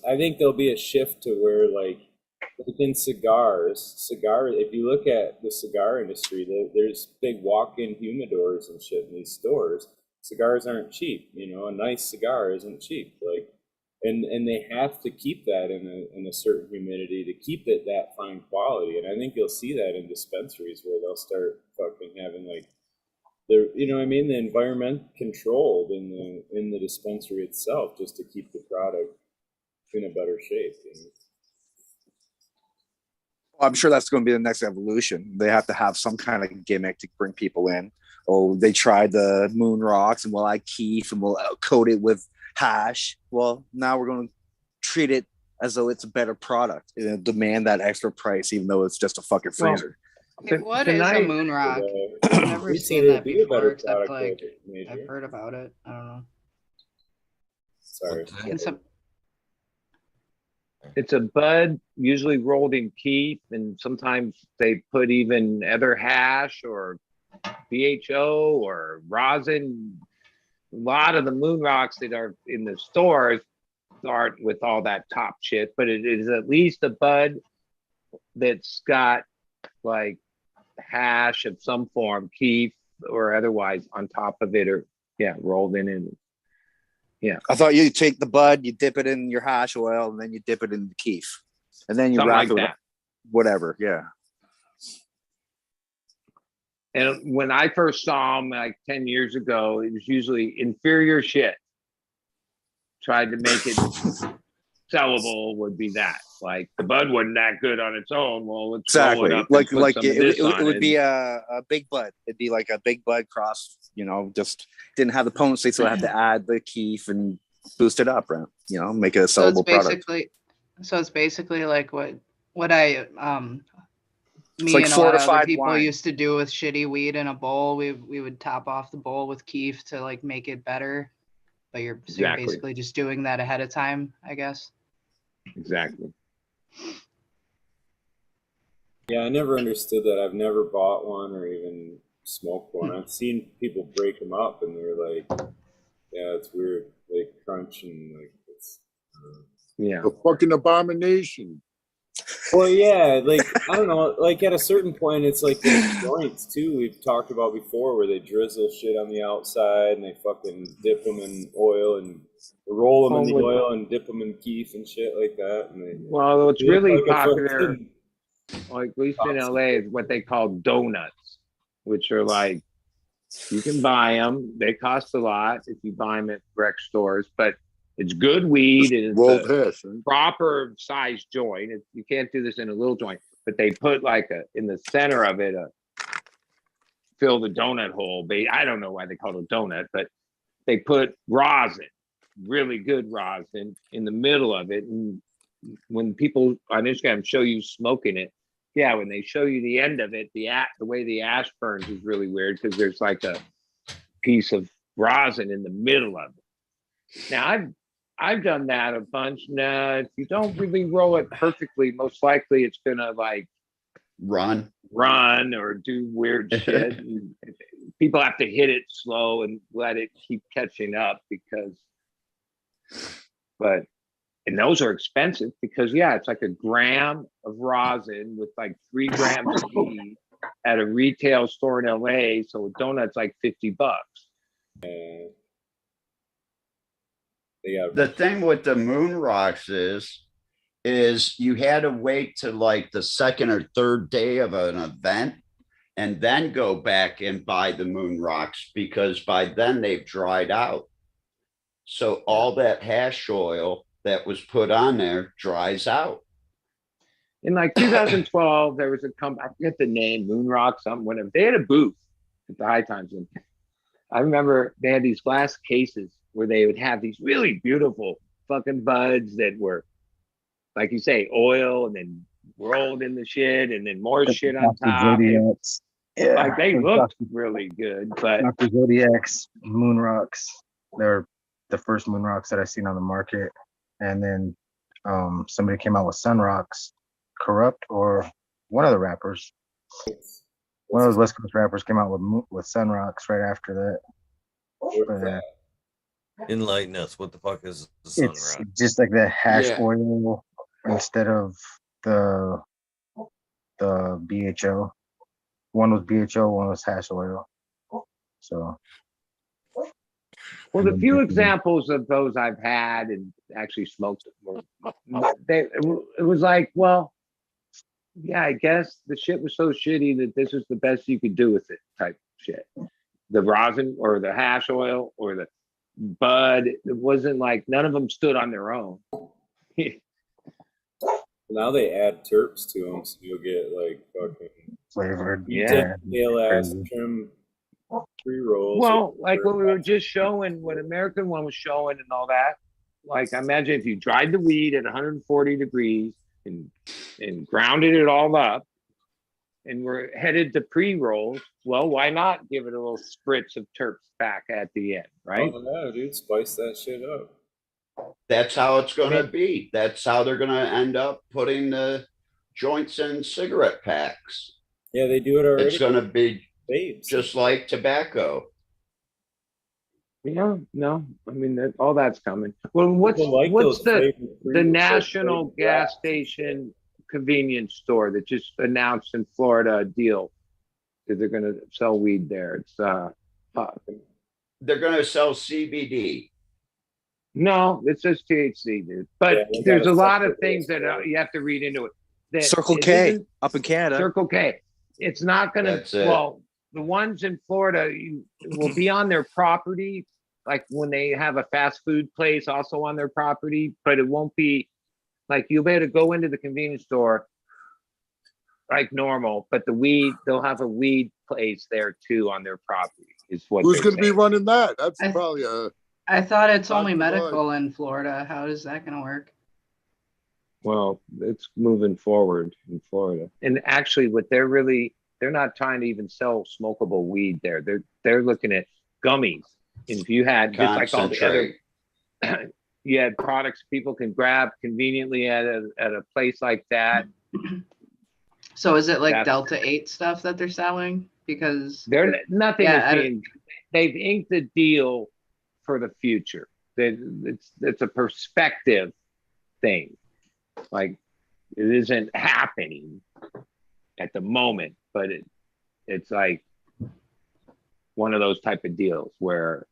I think there'll be a shift to where like in cigars, if you look at the cigar industry, there's big walk-in humidors and shit in these stores. Cigars aren't cheap, you know, a nice cigar isn't cheap. Like, and they have to keep that in a certain humidity to keep it that fine quality. And I think you'll see that in dispensaries where they'll start fucking having like you know what I mean, the environment controlled in the dispensary itself just to keep the product in a better shape. You know? I'm sure that's going to be the next evolution. They have to have some kind of gimmick to bring people in. Oh, they tried the moon rocks and we'll add keef and we'll coat it with hash. Well, now we're going to treat it as though it's a better product and demand that extra price, even though it's just a fucking freezer. Hey, what is a moon rock? I've never seen that before, except like I've heard about it. I don't know. Sorry. It's a bud, usually rolled in keef, and sometimes they put even other hash or BHO or rosin. A lot of the moon rocks that are in the stores aren't with all that top shit, but it is at least a bud that's got like hash of some form, keef or otherwise on top of it, or rolled in it. Yeah, I thought you take the bud, you dip it in your hash oil, and then you dip it in the keef, and then you something wrap like it with that. Whatever. Yeah. And when I first saw them like 10 years ago, it was usually inferior shit. Tried to make it sellable would be that. Like the bud wasn't that good on its own. Well, let's roll it up like and put some of this it on would be a big bud. It'd be like a big bud cross. You know, just didn't have the potency, so I had to add the keef and boost it up, right? You know, make it a sellable product. So it's basically like what I me like and a lot of other fortified people wine. used to do with shitty weed in a bowl. We would top off the bowl with keef to like make it better. But you're basically just doing that ahead of time, I guess. Exactly. Yeah, I never understood that. I've never bought one or even smoked one. I've seen people break them up, and they're like, "Yeah, it's weird. They crunch and like it's." A fucking abomination. Well, yeah, like I don't know, like at a certain point, it's like those joints too. We've talked about before, where they drizzle shit on the outside and they fucking dip them in oil and roll them in the oil and dip them in keef and shit like that. And well, it's really popular, like at least in LA, is what they call donuts, which are like you can buy them. They cost a lot if you buy them at rec stores, but it's good weed. It's a proper size joint. You can't do this in a little joint, but they put like in the center of it, fill the donut hole. I don't know why they call it a donut, but they put rosin, really good rosin, in the middle of it. And when people on Instagram show you smoking it, when they show you the end of it, the way the ash burns is really weird because there's like a piece of rosin in the middle of it. Now I've done that a bunch. Now, if you don't really roll it perfectly, most likely it's gonna like run or do weird shit. And people have to hit it slow and let it keep catching up and those are expensive because it's like a gram of rosin with like 3 grams of weed at a retail store in LA. So a donut's like $50. The thing with the moon rocks is you had to wait to like the second or third day of an event and then go back and buy the moon rocks because by then they've dried out. So all that hash oil that was put on there dries out. In like 2012, there was a company, I forget the name, Moon Rock, something, whatever. They had a booth at the High Times. I remember they had these glass cases where they would have these really beautiful fucking buds that were, like you say, oil and then rolled in the shit and then more shit on Dr. top. Zodiacs. Yeah. Like they those looked Dr. really good, but Dr. Zodiacs, moon rocks. They're the first moon rocks that I seen on the market. And then somebody came out with sun rocks, Corrupt, or one of the rappers. One of those West Coast rappers came out with sun rocks right after that. But, Enlighten us. What the fuck is the sun it's rock? just like the hash Yeah. oil instead of the BHO. One was BHO, one was hash oil. So well, the few examples of those I've had and actually smoked were, it was like, well, yeah, I guess the shit was so shitty that this is the best you could do with it type shit. The rosin or the hash oil or the bud, it wasn't like none of them stood on their own. Now they add terps to them, so you'll get like fucking flavored. Yeah. pale ass trim pre-rolls. Well, like what we were just showing, what American One was showing and all that. Like, imagine if you dried the weed at 140 degrees and grounded it all up and we're headed to pre-rolls. Well, why not give it a little spritz of terps back at the end, right? Oh, no, dude, spice that shit up. That's how it's gonna be. That's how they're gonna end up putting the joints in cigarette packs. Yeah, they do it already. It's gonna be Babes. just like tobacco. Yeah, no, I mean all that's coming. Well, what's People like what's those the flavored pre-rolls, national flavored gas wraps. station convenience store that just announced in Florida a deal that they're going to sell weed there? It's They're gonna sell CBD. no, it says THC, dude. But Yeah, they there's got a a lot of separate things that store. you have to read into it. That Circle it K isn't- up in Canada. Circle K. It's not going That's to, it. well, the ones in Florida will be on their property, like when they have a fast food place also on their property, but it won't be like you'll be able to go into the convenience store like normal, but the weed, they'll have a weed place there too on their property is what Who's they're going to be saying. running that? That's I- probably a. I thought it's only Dr. Boy. medical in Florida. How is that going to work? Well, it's moving forward in Florida. And actually what they're not trying to even sell smokable weed there. They're looking at gummies. And if you had just like all the other Concentrate. you had products people can grab conveniently at a place like that. So is it like That's- Delta 8 stuff that they're selling? Because Nothing Yeah, is being they've inked the deal for the future. It's a perspective thing. Like it isn't happening at the moment, but it's like one of those type of deals where,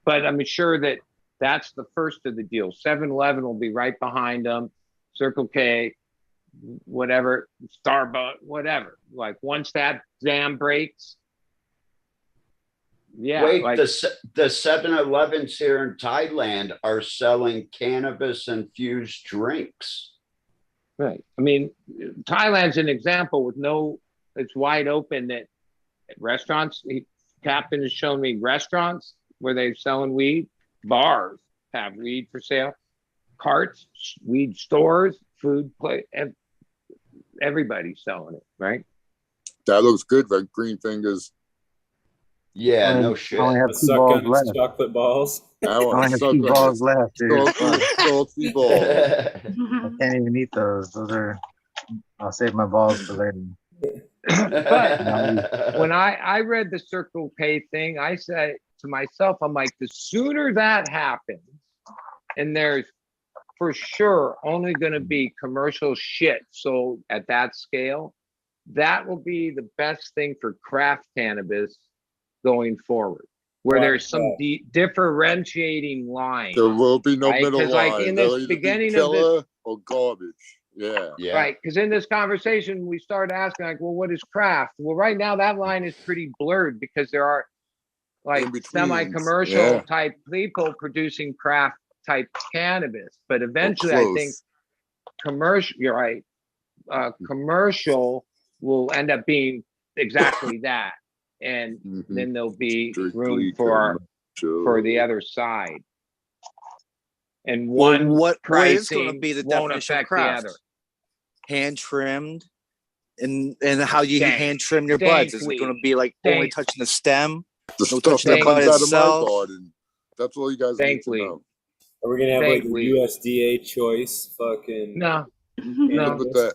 but I'm sure that that's the first of the deals. 7-Eleven will be right behind them, Circle K, whatever, Starbucks, whatever. Like once that dam breaks, yeah. Wait, like, the 7-Elevens here in Thailand are selling cannabis infused drinks. right. I mean, Thailand's an example with it's wide open that restaurants, Captain has shown me restaurants where they're selling weed, bars have weed for sale, carts, weed stores, food place, everybody's selling it, right? That looks good, like green fingers. Yeah, I no shit. only have 2 Suck balls on his left. chocolate balls. I I only want have to 2 balls left, dude. salty ball. I can't even eat those. I'll save my balls for later. But when I read the Circle K thing, I said to myself, I'm like, the sooner that happens, and there's for sure only going to be commercial shit sold at that scale, that will be the best thing for craft cannabis going forward, where Why there's is some differentiating line. There will be no Right, middle 'cause, like, line. in They'll this either be beginning of killer or garbage. Yeah. Yeah. Right, because in this conversation, we started asking, like, well, what is craft? Well, right now, that line is pretty blurred because there are like In-betweens, semi-commercial yeah. type people producing craft type cannabis. But eventually, I think close. commercial, you're right, commercial will end up being exactly that. And Mhm. then there'll be Strictly room for for the other side. And Well, one what is going to pricing be the won't definition of affect the craft? other. Hand trimmed, and how you Dank. hand trim your Dank buds? Is it weed. going to be like only Dank. touching the stem? The No stuff touching that the bud comes out of my itself? garden. That's all you guys need to know. Are we gonna have like a Thankfully. USDA choice fucking? No, Look at that.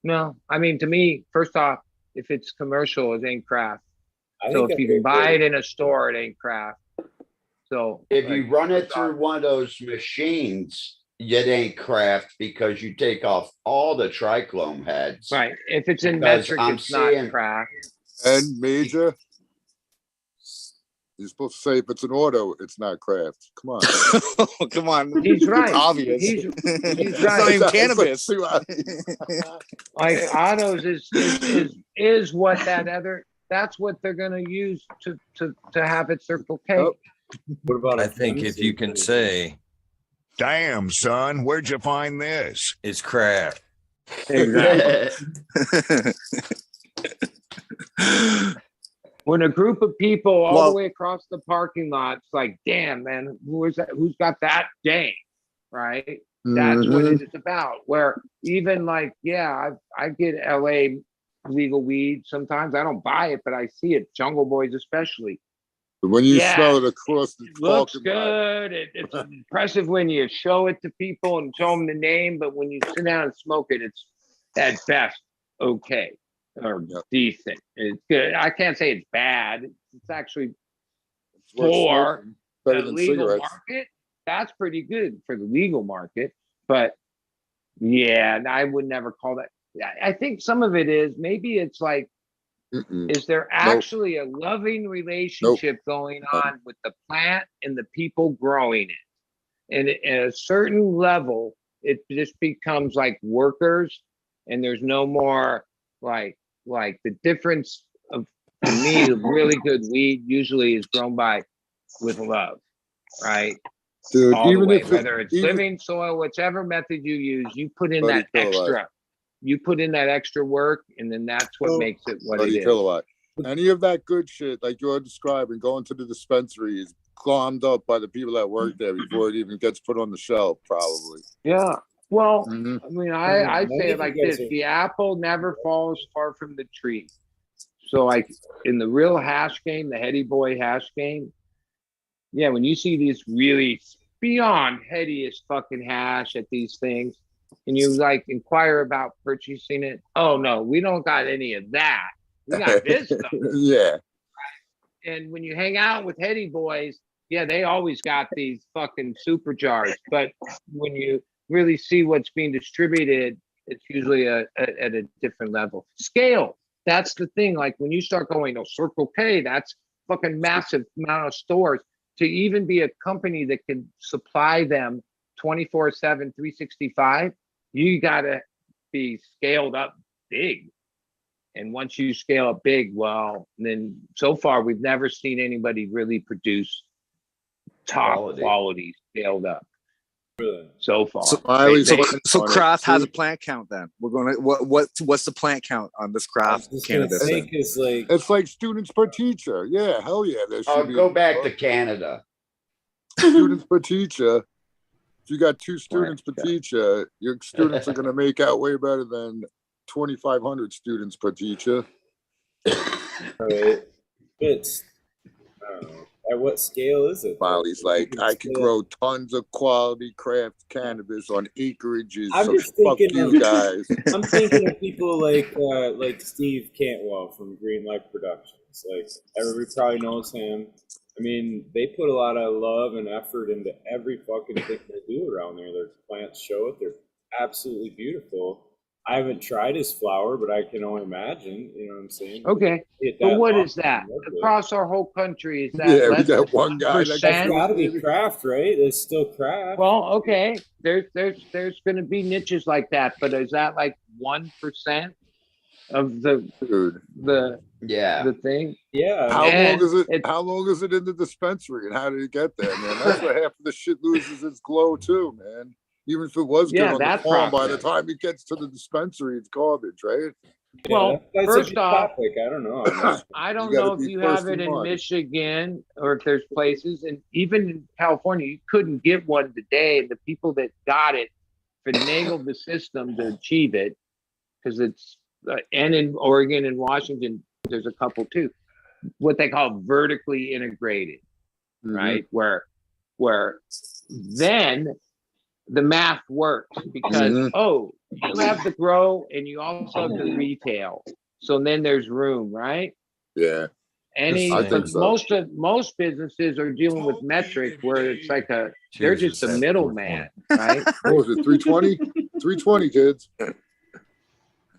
no. I mean, to me, first off, if it's commercial, it ain't craft. I So think if you can buy it in a store, it ain't craft. So If you like, run it first off, through one of those machines, it ain't craft because you take off all the trichrome heads. right? If it's in Because metric, I'm it's seeing- not craft. And major, you're supposed to say if it's an auto, it's not craft. Come on. Come on. He's right. It's obvious. He's It's right. not even It's cannabis. too obvious. Like autos is what that other. That's what they're gonna use to have it Circle K. Yep. What about? I think if you can say Damn, son, where'd you find this? it's craft. Exactly. When a group of people all the way across the parking lot's like, damn, man, who is that? Who's got that day? Right? That's what Mhm. it's about. Where even like, yeah, I get LA legal weed sometimes. I don't buy it, but I see it. Jungle Boys especially. When you Yeah. smell it across the Looks parking lot, good. It's impressive when you show it to people and show them the name, but when you sit down and smoke it, it's at best okay or Yep. decent. It's good. I can't say it's bad. It's actually it's worth for smoking. Better the than legal cigarettes. market. That's pretty good for the legal market. But yeah, I would never call that. I think some of it is maybe it's like, Mm-mm. is there actually a loving relationship going on with the plant and the people growing it? And at a certain level, it just becomes like workers, and there's no more like the difference of, to me, the really good weed usually is grown with love, right? Dude, All the even way, if whether it's even living soil, whichever method you use, you put in Buddy that kilowatt. extra. You put in that extra work, and then that's what makes it what it Buddy is. kilowatt. Any of that good shit, like you're describing, going to the dispensary is glommed up by the people that work there before it even gets put on the shelf, probably. Yeah. Well, Mhm. I mean, I Many say of it like you guys this: are- the apple never falls far from the tree. So, like in the real hash game, the heady boy hash game, yeah, when you see these really beyond headiest fucking hash at these things, and you like inquire about purchasing it, oh no, we don't got any of that. We got this stuff. Yeah. And when you hang out with heady boys, yeah, they always got these fucking super jars. But when you really see what's being distributed, it's usually at a different level. Scale. That's the thing. Like when you start going, oh, Circle K, that's fucking massive amount of stores. To even be a company that can supply them 24/7, 365, you gotta be scaled up big. And once you scale up big, well, then so far we've never seen anybody really produce top quality scaled up. So far. So craft has a plant count then. We're gonna what's the plant count on this craft cannabis? It's like students per teacher. Yeah, hell yeah. There should be Go back to Canada. students per teacher. If you got 2 students per teacher, your students are gonna make out way better than 2,500 students per teacher. Right. It's, I don't know. At what scale is it? Miley's like, I could grow tons of quality craft cannabis on acreages. I'm So just fuck thinking you of guys. I'm thinking of people like Steve Cantwell from Green Light Productions. Like everybody probably knows him. I mean, they put a lot of love and effort into every fucking thing they do around there. Their plants show it. They're absolutely beautiful. I haven't tried his flower, but I can only imagine. You know what I'm saying? Okay. But what is that? Across our whole country, is that less than 1%? That's gotta be craft, right? It's still craft. Well, okay. There's gonna be niches like that, but is that like 1% of the thing? Yeah. How long is it in the dispensary and how did it get there, man? That's where half of the shit loses its glow too, man. Even if it was good on the farm, by the time it gets to the dispensary, it's garbage, right? Well, that's a first good off, topic. I don't know. I'm not- I don't You gotta know if be you first have it in in line. Michigan or if there's places, and even in California, you couldn't get one today. And the people that got it finagled the system to achieve it because it's, and in Oregon and Washington, there's a couple too, what they call vertically integrated, right? Where then the math works because, oh, you have the grow and you also have the retail. So then there's room, right? Yeah. I think so. Most businesses are dealing with metric where it's like they're just a middleman, right? What was it, 320? 320, kids.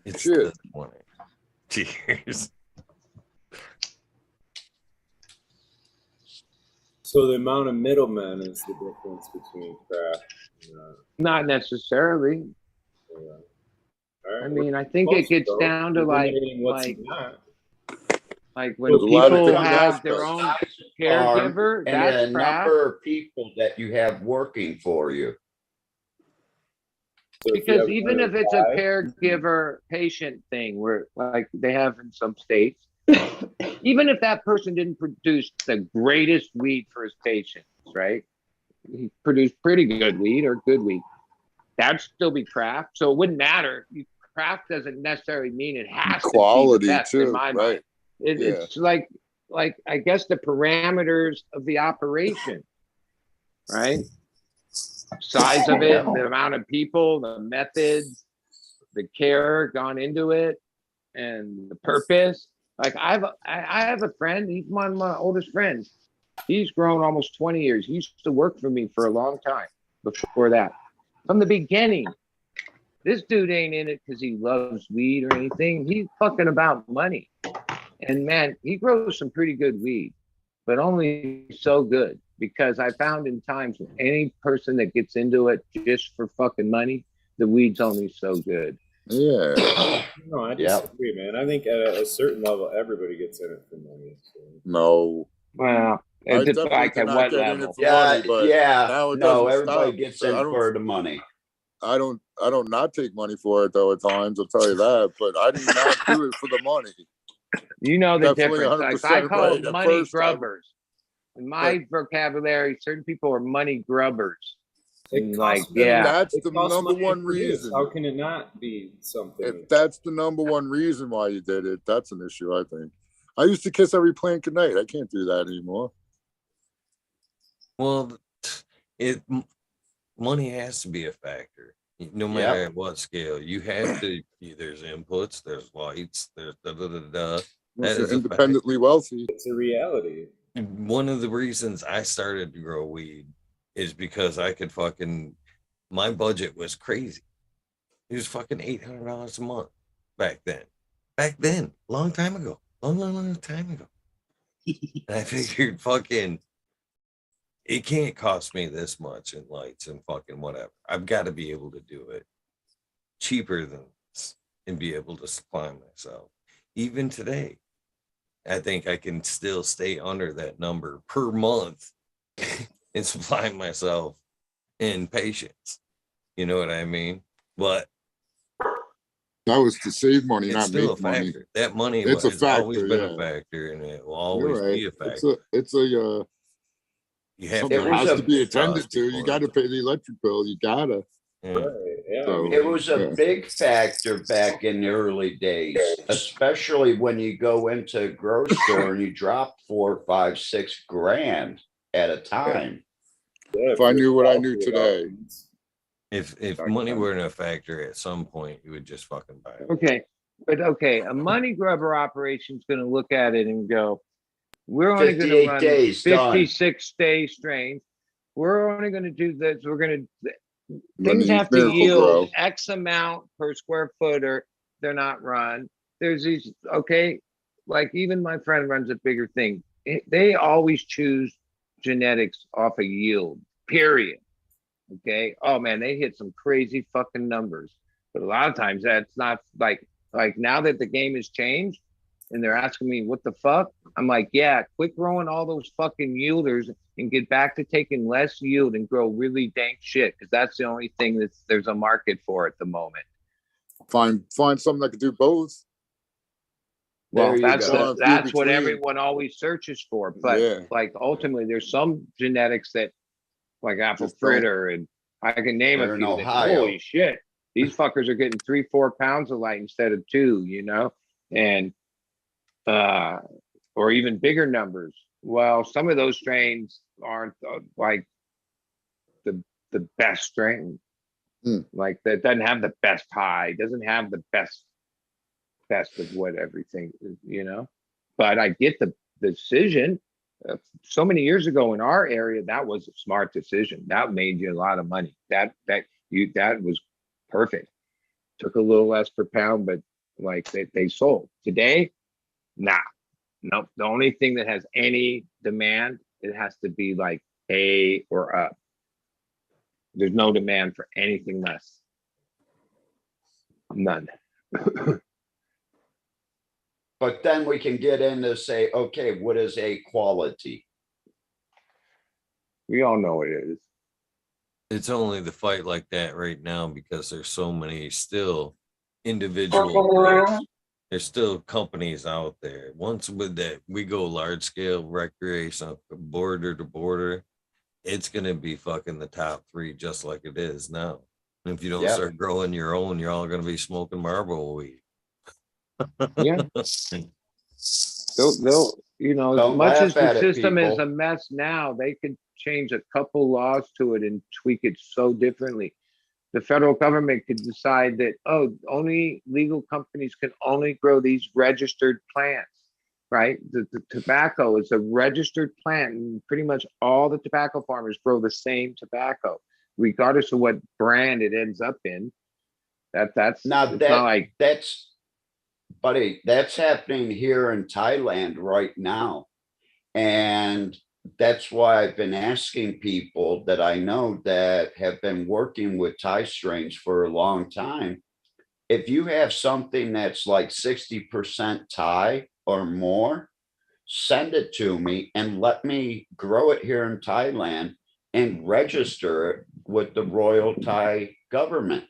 It's Shit. 20. Cheers. So the amount of middlemen is the difference between craft and Not necessarily. yeah. All right. I mean, I think it gets down to like when There's a lot of people different have their aspects. own caregiver, And that's the craft. number of people that you have working for you. So Because even if it's a 5, caregiver patient thing where like they have in some states, even if that person didn't produce the greatest weed for his patients, right? He produced pretty good weed or good weed. That'd still be craft. So it wouldn't matter. Craft doesn't necessarily mean it has Quality to be the best too, in my right? mind. It's like I guess the parameters of the operation, right? Size of it, the amount of people, the methods, the care gone into it, and the purpose. Like I have a friend. He's one of my oldest friends. He's grown almost 20 years. He used to work for me for a long time before that. From the beginning, this dude ain't in it because he loves weed or anything. He's fucking about money. And man, he grows some pretty good weed, but only so good because I found in times with any person that gets into it just for fucking money, the weed's only so good. Yeah. No, I disagree, man. I think at a certain level, everybody gets in it for money. So. No. Well, I it's definitely like did at not what get in level? it for money, but now it no, doesn't everybody stop. gets So in for the money. I don't not take money for it though at times, I'll tell you that, but I do not do it for the money. You know the Definitely difference. Like I 100% call right. it At money first, grubbers. In my vocabulary, certain people are money grubbers. And like, If yeah. that's It the costs number money to one produce. reason. How can it not be something? If that's the number one reason why you did it, that's an issue, I think. I used to kiss every plant goodnight. I can't do that anymore. Well, money has to be a factor, no matter at what scale. You have to. There's inputs, there's lights, there's da da da da. Once you're independently wealthy, it's a reality. One of the reasons I started to grow weed is because I could my budget was crazy. It was fucking $800 a month back then. Back then, long time ago, long time ago. And I figured, it can't cost me this much in lights and fucking whatever. I've got to be able to do it cheaper than this and be able to supply myself. Even today, I think I can still stay under that number per month and supply myself in patience. You know what I mean? But that was to save money, it's not still make a money. factor. That money It's has a always factor, been a yeah. factor, and it will always You're right. be a factor. It's a You have something to has raise to be the attended cost to. You before got to it's- pay the electric bill. You gotta. Yeah. So, It was a yeah. big factor back in the early days, especially when you go into a grocery store and you drop 4, 5, 6 grand at a time. If I knew what I knew today. If money weren't a factor at some point, you would just fucking buy it. Okay. But okay, a money grubber oration is going to look at it and go, we're only going to 58 run days, done. 56 day strains. We're only going to do this. We're going to, Run things these have to Miracle yield Grow. X amount per square foot or they're not run. There's these, okay, like even my friend runs a bigger thing. They always choose genetics off a yield, period. Okay. Oh man, they hit some crazy fucking numbers. But a lot of times that's not like now that the game has changed and they're asking me what the fuck, I'm like, yeah, quit growing all those fucking yielders and get back to taking less yield and grow really dank shit, because that's the only thing that there's a market for at the moment. Find something that could do both. There Well, you that's go. that's what everyone always searches for. But Yeah. like ultimately, there's some genetics that, like apple Just don't- fritter, and I can name They're a in few. That, Ohio. holy shit, these fuckers are getting 3-4 pounds of light instead of 2, you know, and or even bigger numbers. Well, some of those strains aren't like the best strain. Like that doesn't have the best high, doesn't have the best of what everything, you know. But I get the decision. So many years ago in our area, that was a smart decision. That made you a lot of money. That was perfect. Took a little less per pound, but like they sold. Today, nah, nope. The only thing that has any demand, it has to be like A or up. There's no demand for anything less. None. But then we can get into say, okay, what is a quality? We all know what it is. It's only the fight like that right now because there's so many still individual growers. There's still companies out there. Once with that, we go large scale recreation, border to border, it's gonna be fucking the top 3 just like it is now. And if you don't start growing your own, you're all gonna be smoking Marlboro weed. Yeah. They'll you know, as much as the system is a mess now, they could change a couple laws to it and tweak it so differently. The federal government could decide that, oh, only legal companies can only grow these registered plants, right? The tobacco is a registered plant, and pretty much all the tobacco farmers grow the same tobacco, regardless of what brand it ends up in. That's now it's not like buddy, that's happening here in Thailand right now. And that's why I've been asking people that I know that have been working with Thai strains for a long time. If you have something that's like 60% Thai or more, send it to me and let me grow it here in Thailand and register it with the Royal Thai government.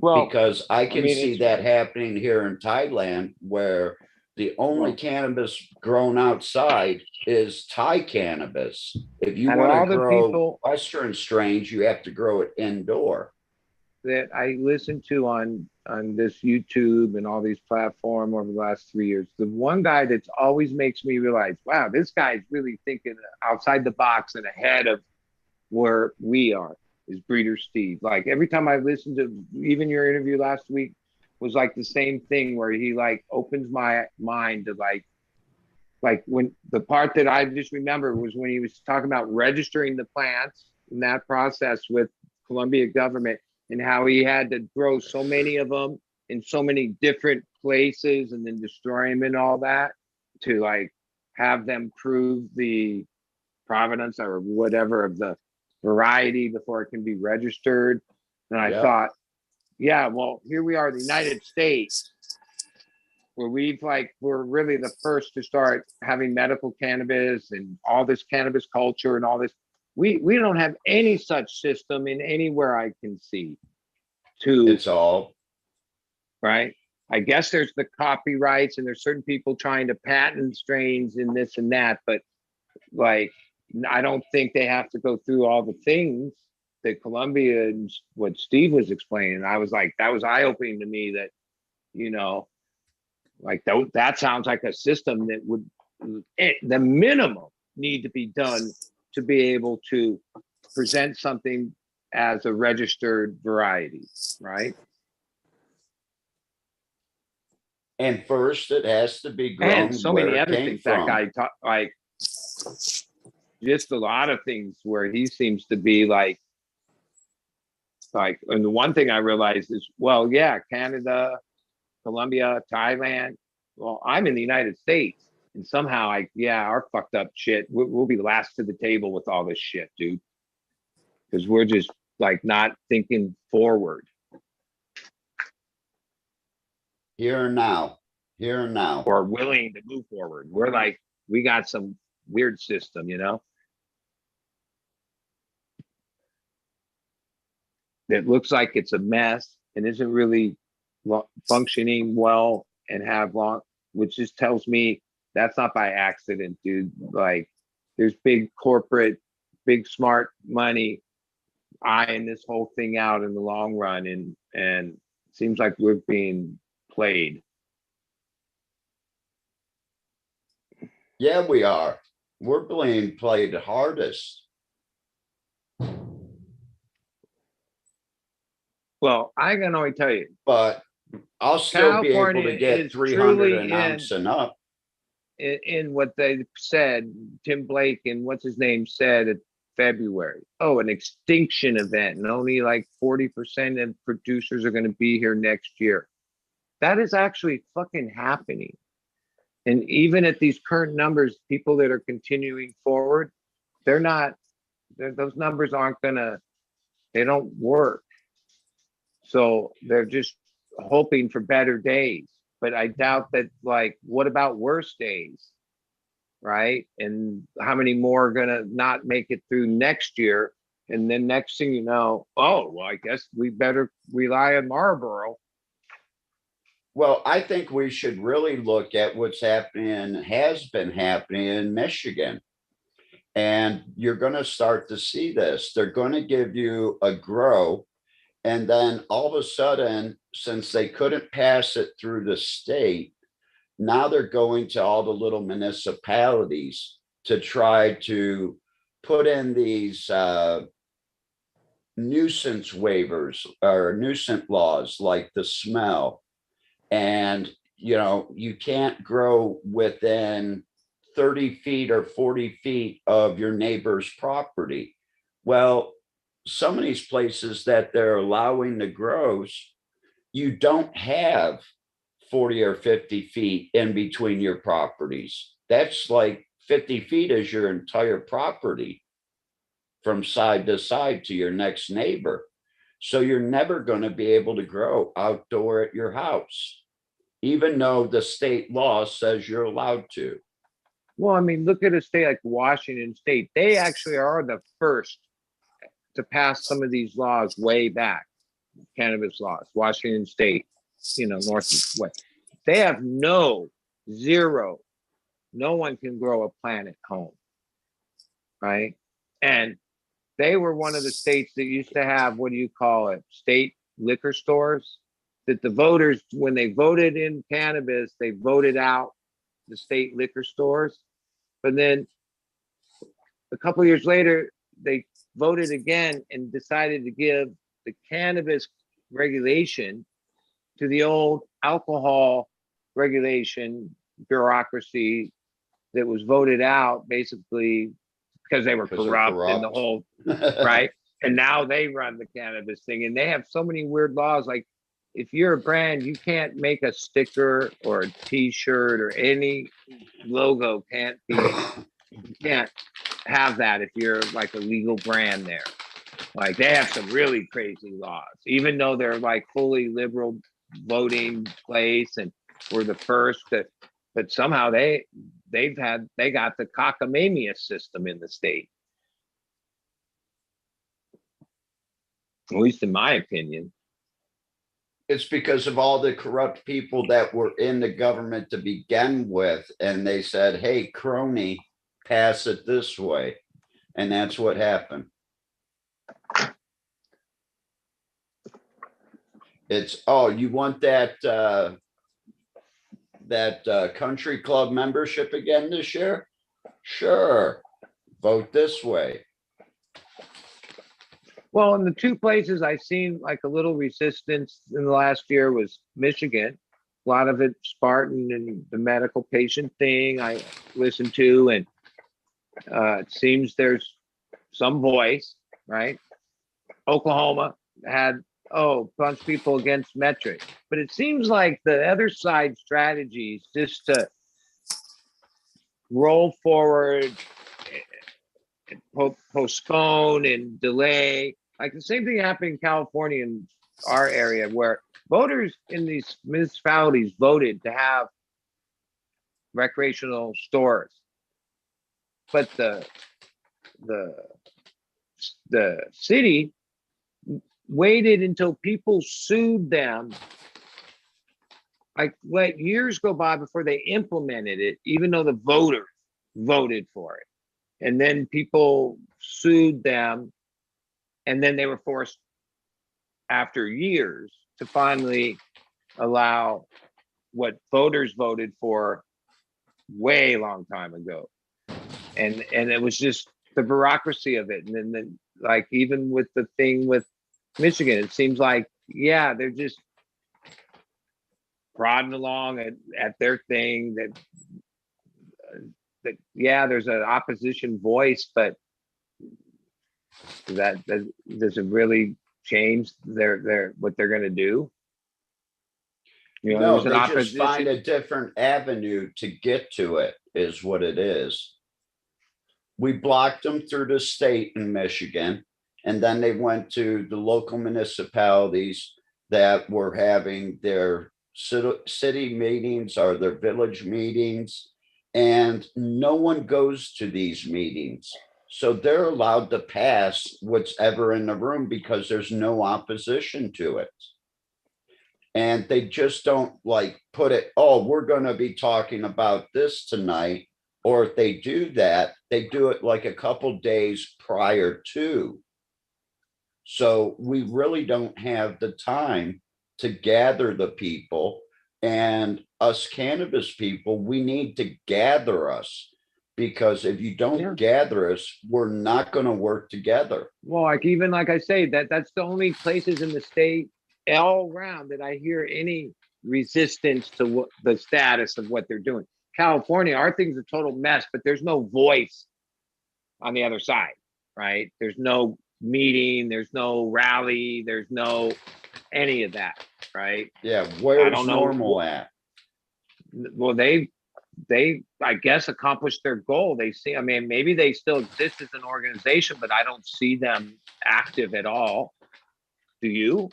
Well, because I can see that happening here in Thailand, where the only cannabis grown outside is Thai cannabis. If you want to grow Western strains, you have to grow it indoor. That I listened to on this YouTube and all these platforms over the last 3 years, the one guy that's always makes me realize, wow, this guy's really thinking outside the box and ahead of where we are, is Breeder Steve. Like every time I listened to even your interview last week was like the same thing, where he like opens my mind to like when the part that I just remember was when he was talking about registering the plants in that process with Colombia government, and how he had to grow so many of them in so many different places and then destroy them and all that to like have them prove the provenance or whatever of the variety before it can be registered. And I thought, yeah, well, here we are, the United States, where we're really the first to start having medical cannabis and all this cannabis culture and all this. We don't have any such system in anywhere I can see. It's all right. I guess there's the copyrights and there's certain people trying to patent strains and this and that, but like, I don't think they have to go through all the things that Colombia and what Steve was explaining. I was like, that was eye-opening to me that, you know, like that sounds like a system that would, the minimum need to be done to be able to present something as a registered variety, right? And first, it has to be grown And so many where it other came things that from. guy taught, like just a lot of things where he seems to be like, and the one thing I realized is, well, yeah, Canada, Colombia, Thailand. Well, I'm in the United States, and somehow our fucked up shit, we'll be last to the table with all this shit, dude, because we're just like not thinking forward. Here and now, or willing to move forward. We're like, we got some weird system, you know, that looks like it's a mess and isn't really functioning well and have which just tells me that's not by accident, dude. Like there's big corporate, big smart money eyeing this whole thing out in the long run, and it seems like we're being played. Yeah, we are. We're being played the hardest. Well, I can only tell you, but I'll still be able California to get is 300 truly an ounce and up. in what they said, Tim Blake and what's his name said at February. Oh, an extinction event, and only like 40% of producers are going to be here next year. That is actually fucking happening. And even at these current numbers, people that are continuing forward, those numbers aren't gonna, they don't work. So they're just hoping for better days. But I doubt that, like, what about worse days? Right? And how many more are gonna not make it through next year? And then next thing you know, oh, well, I guess we better rely on Marlboro. Well, I think we should really look at what's happening, has been happening in Michigan. And you're going to start to see this. They're going to give you a grow. And then all of a sudden, since they couldn't pass it through the state, now they're going to all the little municipalities to try to put in these nuisance waivers or nuisance laws, like the smell. And, you know, you can't grow within 30 feet or 40 feet of your neighbor's property. Well, some of these places that they're allowing the grows, you don't have 40 or 50 feet in between your properties. That's like 50 feet is your entire property from side to side to your next neighbor. So you're never going to be able to grow outdoor at your house, even though the state law says you're allowed to. Well, I mean, look at a state like Washington State. They actually are the first to pass some of these laws way back, cannabis laws. Washington State, you know, north and west. They have zero. No one can grow a plant at home, right? And they were one of the states that used to have, what do you call it, state liquor stores, that the voters, when they voted in cannabis, they voted out the state liquor stores. But then a couple of years later, they voted again and decided to give the cannabis regulation to the old alcohol regulation bureaucracy that was voted out basically because they were corrupt and the whole, right? And now they run the cannabis thing, and they have so many weird laws. Like, if you're a brand, you can't make a sticker or a t-shirt or any logo you can't have that if you're like a legal brand there. Like, they have some really crazy laws, even though they're like fully liberal voting place and we're the first to, but somehow they got the cockamamia system in the state. At least in my opinion. It's because of all the corrupt people that were in the government to begin with. And they said, hey, crony, pass it this way. And that's what happened. It's, oh, you want that country club membership again this year? Sure. Vote this way. Well, in the two places I've seen like a little resistance in the last year was Michigan. A lot of it Spartan and the medical patient thing I listened to, and it seems there's some voice, right? Oklahoma had a bunch of people against metric, but it seems like the other side strategies just to roll forward, postpone and delay. Like the same thing happened in California in our area, where voters in these municipalities voted to have recreational stores, but the city waited until people sued them like let years go by before they implemented it, even though the voters voted for it. And then people sued them. And then they were forced after years to finally allow what voters voted for way long time ago. And it was just the bureaucracy of it. And then like even with the thing with Michigan, it seems like, yeah, they're just prodding along at their thing that yeah, there's an opposition voice, but that does it really change their what they're going to do? You know, No, there's an they just find opposition. a different avenue to get to it, is what it is. We blocked them through the state in Michigan, and then they went to the local municipalities that were having their city meetings or their village meetings, and no one goes to these meetings. So they're allowed to pass what's ever in the room because there's no opposition to it. And they just don't like put it, oh, we're going to be talking about this tonight. Or if they do that, they do it like a couple days prior to. So we really don't have the time to gather the people. And us cannabis people, we need to gather us, because if you don't gather us, we're not going to work together. Well, like even like I say, that's the only places in the state all around that I hear any resistance to what the status of what they're doing. California, our thing's a total mess, but there's no voice on the other side, right? There's no meeting, there's no rally, there's no any of that, right? Yeah, where's normal at? Well, they I guess accomplished their goal. They see, I mean, maybe they still exist as an organization, but I don't see them active at all. Do you?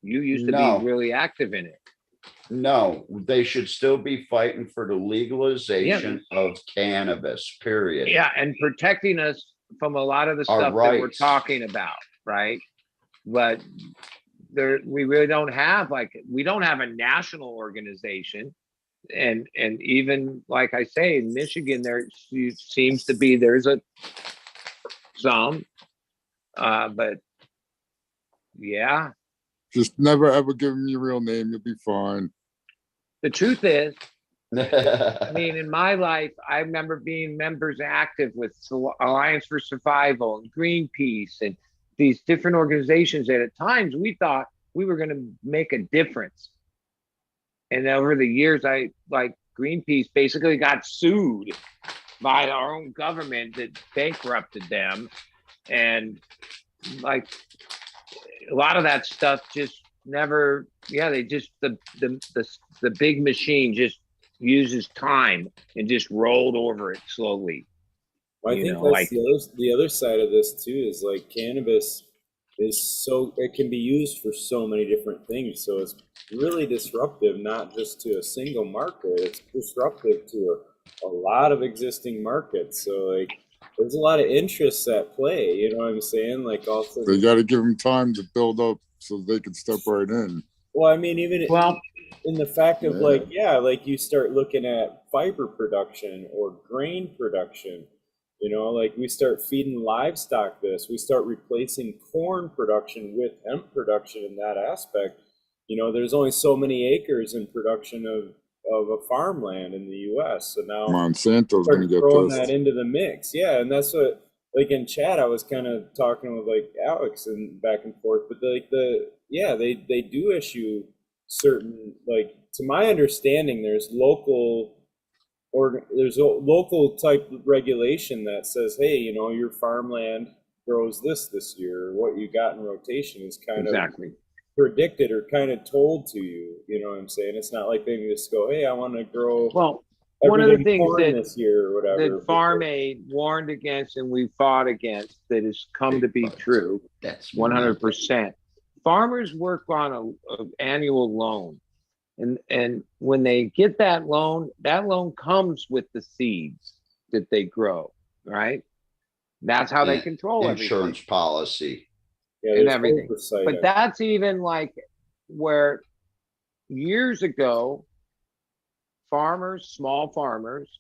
You used to be really active in it. No, they should still be fighting for the legalization of cannabis, period. Yeah, and protecting us from a lot of the Our stuff that we're rights. talking about, right? But we really don't have we don't have a national organization. And even like I say, in Michigan, there seems to be some, but yeah. Just never ever give them your real name. You'll be fine. The truth is, I mean, in my life, I remember being members active with Alliance for Survival and Greenpeace and these different organizations that at times we thought we were going to make a difference. And over the years, Greenpeace basically got sued by our own government that bankrupted them. And like a lot of that stuff just never, they just, the big machine just uses time and just rolled over it slowly. Well, I think that's the other side of this too, is like cannabis is it can be used for so many different things. So it's really disruptive, not just to a single market, it's disruptive to a lot of existing markets. So like there's a lot of interests at play, you know what I'm saying? Like also They got to give them time to build up so they can step right in. Well, I mean, even in the fact of like you start looking at fiber production or grain production, you know, like we start feeding livestock this, we start replacing corn production with hemp production in that aspect. You know, there's only so many acres in production of a farmland in the U.S. So now Monsanto's going to get throwing pissed. that into the mix. Yeah, and that's what, like in chat, I was kind of talking with like Alex and back and forth, but like they do issue certain, like to my understanding, there's local type regulation that says, hey, you know, your farmland grows this year, or what you got in rotation is kind of predicted or kind of told to you. You know what I'm saying? It's not like they can just go, hey, I want to grow one of the things that this year or whatever that Farm Aid warned against and we fought against that has come to be true. That's 100%. Farmers work on an annual loan. And when they get that loan comes with the seeds that they grow, right? That's how they control insurance policy. And everything. But that's even like where years ago, farmers, small farmers,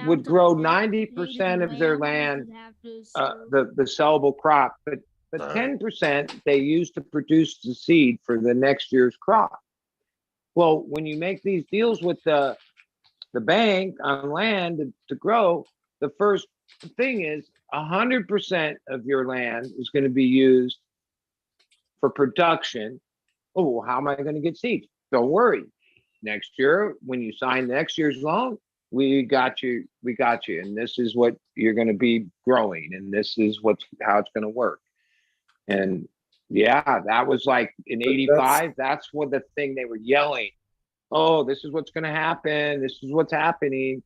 would grow 90% of their land, the sellable crop, but 10% they use to produce the seed for the next year's crop. Well, when you make these deals with the bank on land to grow, the first thing is 100% of your land is going to be used for production. Oh, how am I going to get seeds? Don't worry. Next year, when you sign next year's loan, we got you, and this is what you're going to be growing, and this is how it's going to work. And yeah, that was like in '85. That's what the thing they were yelling. Oh, this is what's going to happen. This is what's happening.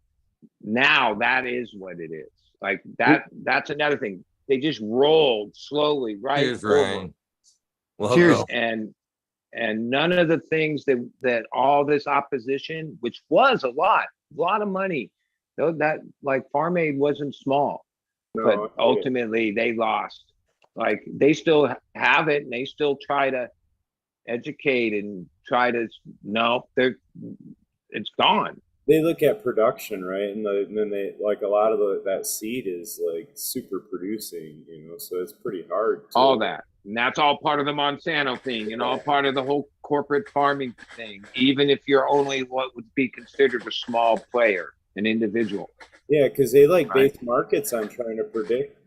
Now that is what it is. Like that. That's another thing. They just rolled slowly right Cheers, over. Ryan. Well, Cheers. And none of the things that all this opposition, which was a lot of money, though, that like Farm Aid wasn't small, but ultimately they lost. Like they still have it, and they still try to educate and try to it's gone. They look at production, right? And then they like a lot of that seed is like super producing, so it's pretty hard. All that. And that's all part of the Monsanto thing and all part of the whole corporate farming thing, even if you're only what would be considered a small player, an individual. Yeah, because they base markets on trying to predict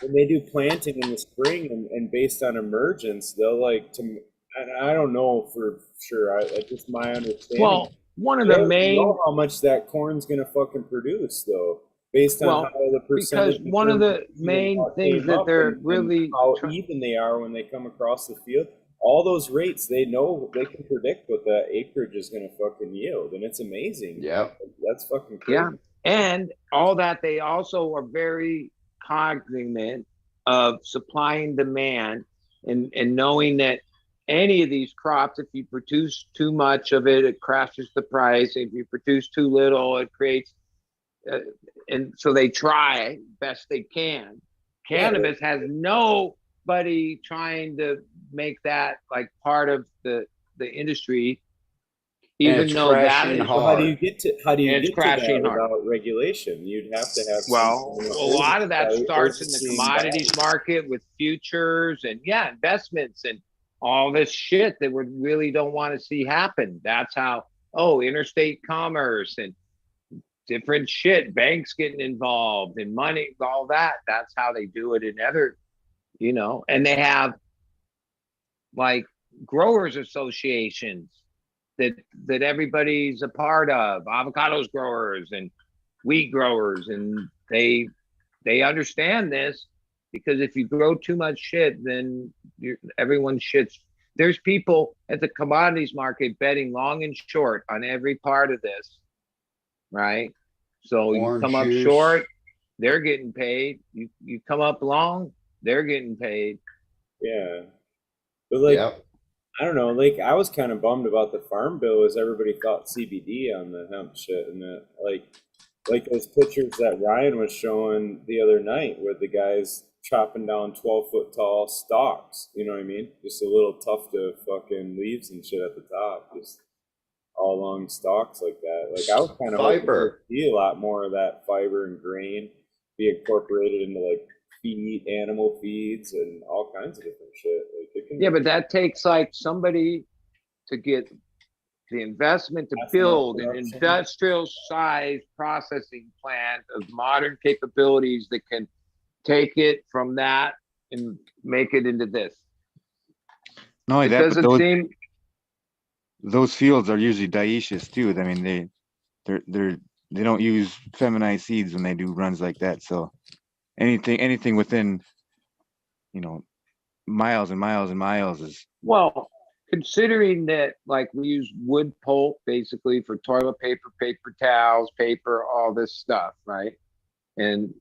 when they do planting in the spring and based on emergence, they'll and I don't know for sure. I just my understanding. Well, one of the main know how much that corn's gonna fucking produce though, based on how the percentage. Because one of the main things that they're really how even they are when they come across the field. All those rates, they know they can predict what that acreage is gonna fucking yield, and it's amazing. Yeah, that's fucking crazy. Yeah, and all that they also are very cognizant of supply and demand, and knowing that any of these crops, if you produce too much of it, it crashes the price. If you produce too little, it creates, and so they try best they can. Cannabis has nobody trying to make that like part of the industry, even though that is how do you get to that hard without regulation? You'd have to have. Well, a lot of that starts in the commodities market with futures and investments and all this shit that we really don't want to see happen. That's how, interstate commerce and different shit, banks getting involved and money, all that. That's how they do it in other, and they have like growers associations that everybody's a part of, avocados growers and wheat growers, and they understand this. Because if you grow too much shit, then everyone shits. There's people at the commodities market betting long and short on every part of this, right? So you come up short, they're getting paid. You come up long, they're getting paid. Yeah, but I don't know. I was kind of bummed about the farm bill, as everybody thought CBD on the hemp shit, and that like those pictures that Ryan was showing the other night, where the guys chopping down 12-foot tall stalks, you know what I mean? Just a little tuft of fucking leaves and shit at the top, just all long stalks like that. Like I was kind of hoping to see a lot more of that fiber and grain be incorporated into like animal feeds and all kinds of different shit. But that takes like somebody to get the investment to build an industrial size processing plant of modern capabilities that can take it from that and make it into this. No, it doesn't seem those fields are usually dioecious too. I mean, they don't use feminized seeds when they do runs like that. So anything within, miles and miles and miles is. Well, considering that like we use wood pulp basically for toilet paper, paper towels, paper, all this stuff, right? And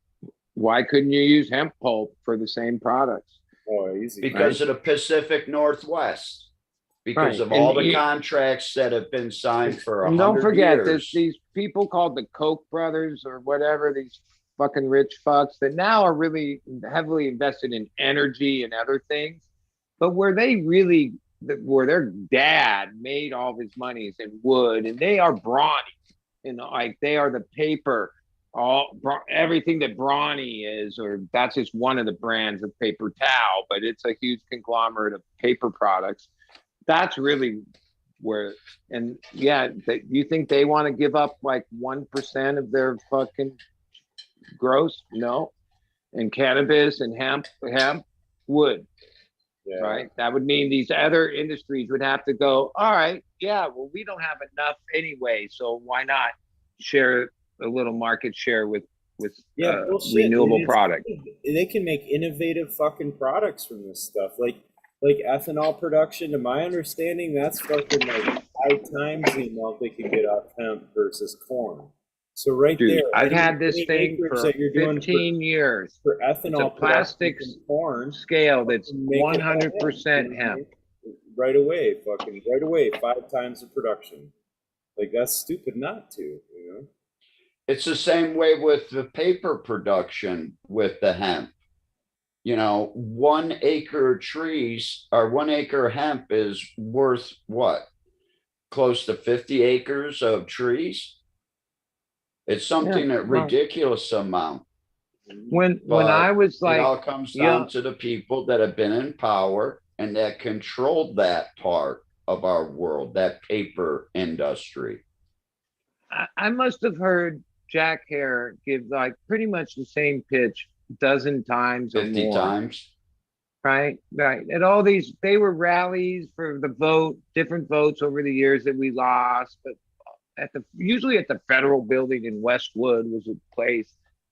why couldn't you use hemp pulp for the same products? Oh, easy. Because of the Pacific Northwest. Because of all the contracts that have been signed for 100 years. Don't forget, there's these people called the Koch brothers or whatever, these fucking rich fucks that now are really heavily invested in energy and other things. But where they really where their dad made all of his monies in wood, and they are brawny, like they are the paper, everything that brawny is, or that's just one of the brands of paper towel, but it's a huge conglomerate of paper products. That's really where, and yeah, you think they want to give up like 1% of their fucking gross? No. And cannabis and hemp would. Yeah. Right. That would mean these other industries would have to go, all right, yeah, well, we don't have enough anyway, so why not share a little market share with renewable products? They can make innovative fucking products from this stuff, like ethanol production. To my understanding, that's fucking like 5 times the amount they can get off hemp versus corn. So Dude, there, I've had this thing for 15 years for ethanol. It's a plastic corn scale that's 100% hemp. Right away, 5 times the production. Like, that's stupid not to, you know? It's the same way with the paper production with the hemp. You know, 1 acre trees or 1 acre hemp is worth what? Close to 50 acres of trees. It's something that ridiculous amount. When I was like, it all comes down to the people that have been in power and that controlled that part of our world, that paper industry. I must have heard Jack Hare give like pretty much the same pitch a dozen times 50 or more. times. Right. And all these, they were rallies for the vote, different votes over the years that we lost, but usually at the federal building in Westwood was a place,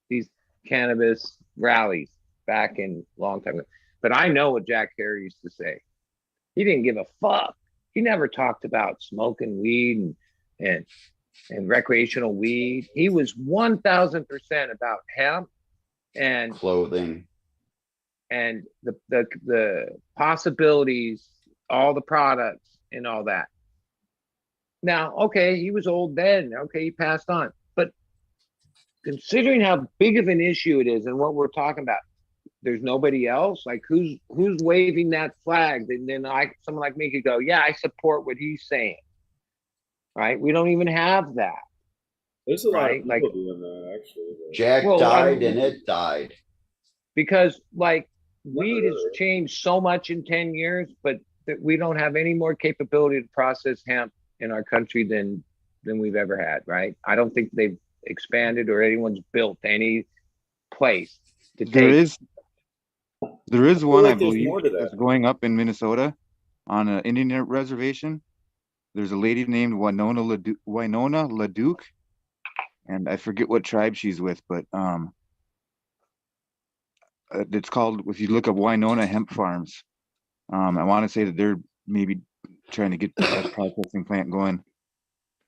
these cannabis rallies back in a long time ago. But I know what Jack Hare used to say. He didn't give a fuck. He never talked about smoking weed and recreational weed. He was 1000% about hemp and clothing and the possibilities, all the products and all that. Now, okay, he was old then. Okay, he passed on. But considering how big of an issue it is and what we're talking about, there's nobody else. Like who's waving that flag? And then someone like me could go, yeah, I support what he's saying. Right? We don't even have that. There's a lot of people doing that, actually. Jack died and it died. Because like weed has changed so much in 10 years, but that we don't have any more capability to process hemp in our country than we've ever had, right? I don't think they've expanded or anyone's built any place to There is one, I believe, that's going up in Minnesota on an Indian reservation. There's a lady named Winona LaDuke, and I forget what tribe she's with, but it's called, if you look up Winona Hemp Farms, I want to say that they're maybe trying to get that processing plant going.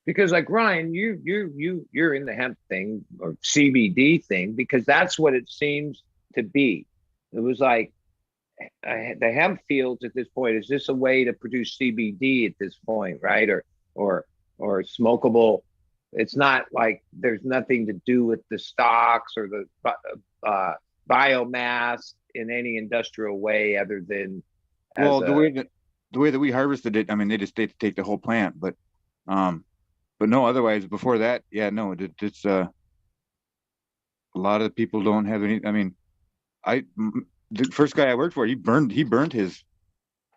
Because like Ryan, you're in the hemp thing or CBD thing, because that's what it seems to be. It was like the hemp fields at this point is just a way to produce CBD at this point, right? Or smokable. It's not like there's nothing to do with the stocks or the biomass in any industrial way other than the way that we harvested it. I mean, they just take the whole plant, but no, otherwise before that, yeah, no, it's a lot of people don't have any. I mean, the first guy I worked for, he burned his.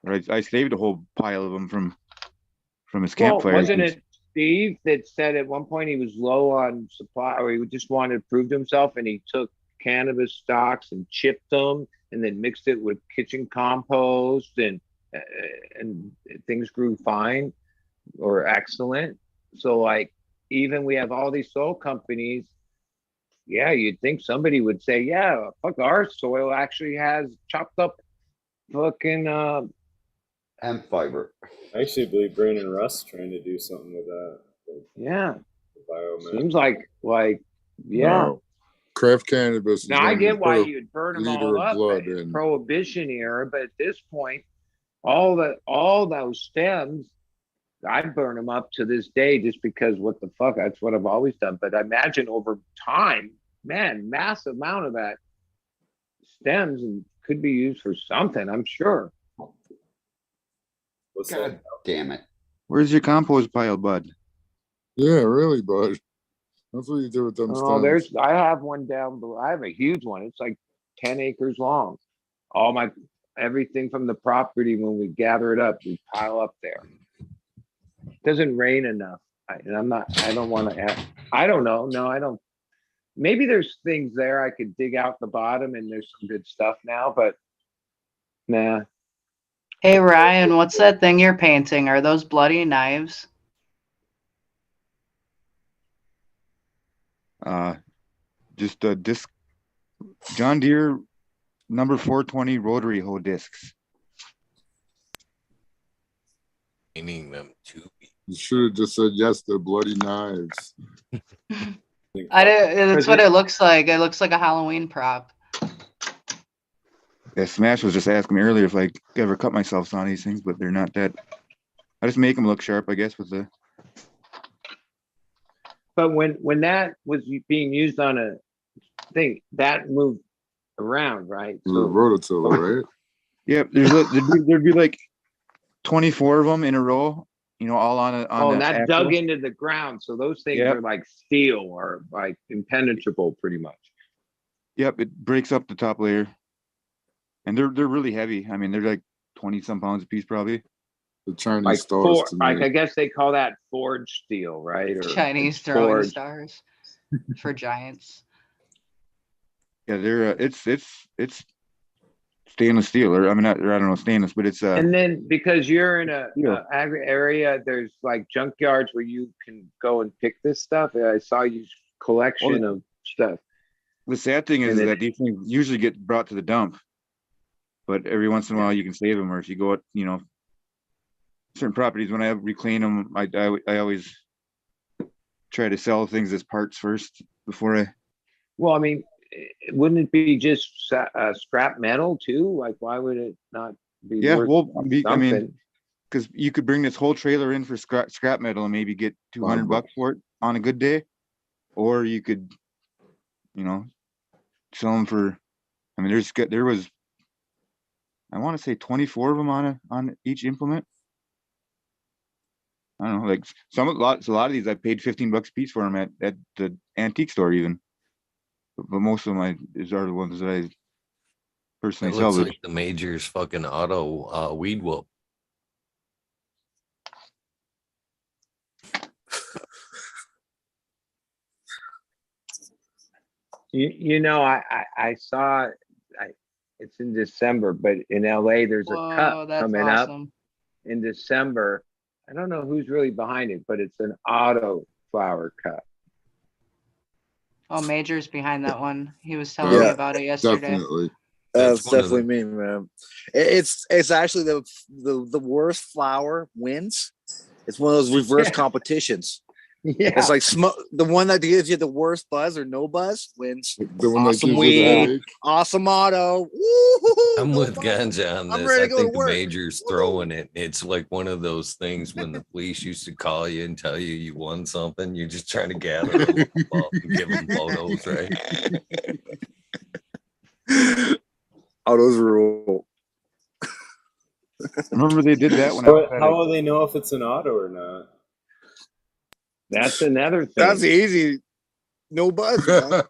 Right, I saved a whole pile of them from his campfire. Wasn't it Steve that said at one point he was low on supply, or he just wanted to prove to himself, and he took cannabis stalks and chipped them, and then mixed it with kitchen compost, and things grew fine or excellent. So like, even we have all these soil companies. Yeah, you'd think somebody would say, yeah, fuck, our soil actually has chopped up fucking hemp fiber. I actually believe Brandon Russ trying to do something with that. Yeah. Seems like yeah. No. Craft cannabis. Now I get why you'd burn them all up in Prohibition era, but at this point, all those stems, I burn them up to this day just because what the fuck, that's what I've always done. But I imagine over time, man, massive amount of that stems and could be used for something, I'm sure. What's God that? damn it. Where's your compost pile, bud? Yeah, really, bud. That's what you do with them Oh, stems. I have one down below. I have a huge one. It's like 10 acres long. Everything from the property, when we gather it up, we pile up there. It doesn't rain enough. I don't want to add, I don't know. No, I don't. Maybe there's things there I could dig out the bottom and there's some good stuff now, but nah. Hey Ryan, what's that thing you're painting? Are those bloody knives? Just a disc, John Deere number 420 rotary hoe discs. Painting them too. You should have just said yes. They're bloody knives. That's what it looks like. It looks like a Halloween prop. Yeah, Smash was just asking me earlier if I ever cut myself on these things, but they're not that. I just make them look sharp, I guess, with the. But when that was being used on a thing, that moved around, right? The rototiller, right? Yep, there'd be like 24 of them in a row, all on and that axle. dug into the ground. So those things are like steel or like impenetrable pretty much. Yep, it breaks up the top layer. And they're really heavy. I mean, they're like 20 some pounds a piece probably. The Chinese Like stars. I guess they call that forged steel, right? Or Chinese throwing stars for giants. Yeah, they're it's stainless steel, or I mean, I don't know stainless, but it's And then because you're in a agri area, there's like junkyards where you can go and pick this stuff. I saw you collection of stuff. The sad thing is that these things usually get brought to the dump, but every once in a while you can save them. Or if you go at certain properties, when I reclaim them, I always try to sell things as parts first before I. Well, I mean, wouldn't it be just scrap metal too? Like, why would it not be? Yeah, worth well, I something? mean, because you could bring this whole trailer in for scrap metal and maybe get $200 for it on a good day, or you could, sell them for. I mean, there was, I want to say 24 of them on each implement. I don't know, like a lot of these I paid $15 a piece for them at the antique store even. But most of them are the ones that I personally It looks salvage. like the Major's fucking auto weed whoop. I saw. It's in December, but in LA there's a cup coming up in December. I don't know who's really behind it, but it's an Autoflower cup. Oh, Major's behind that one. He was telling me about it yesterday. Definitely. That's definitely me, man. It's actually the worst flower wins. It's one of those reverse competitions. Yeah, it's like the one that gives you the worst buzz or no buzz wins. The one awesome that gives weed, you the awesome auto. I'm with Ganja on I'm this. ready I to go think to the work. Major's throwing it. It's like one of those things when the police used to call you and tell you won something. You're just trying to gather them up and give them photos, right? Autos rule. Remember they did that when How will they know if it's an auto or not? That's another thing. That's easy. No buzz. Man.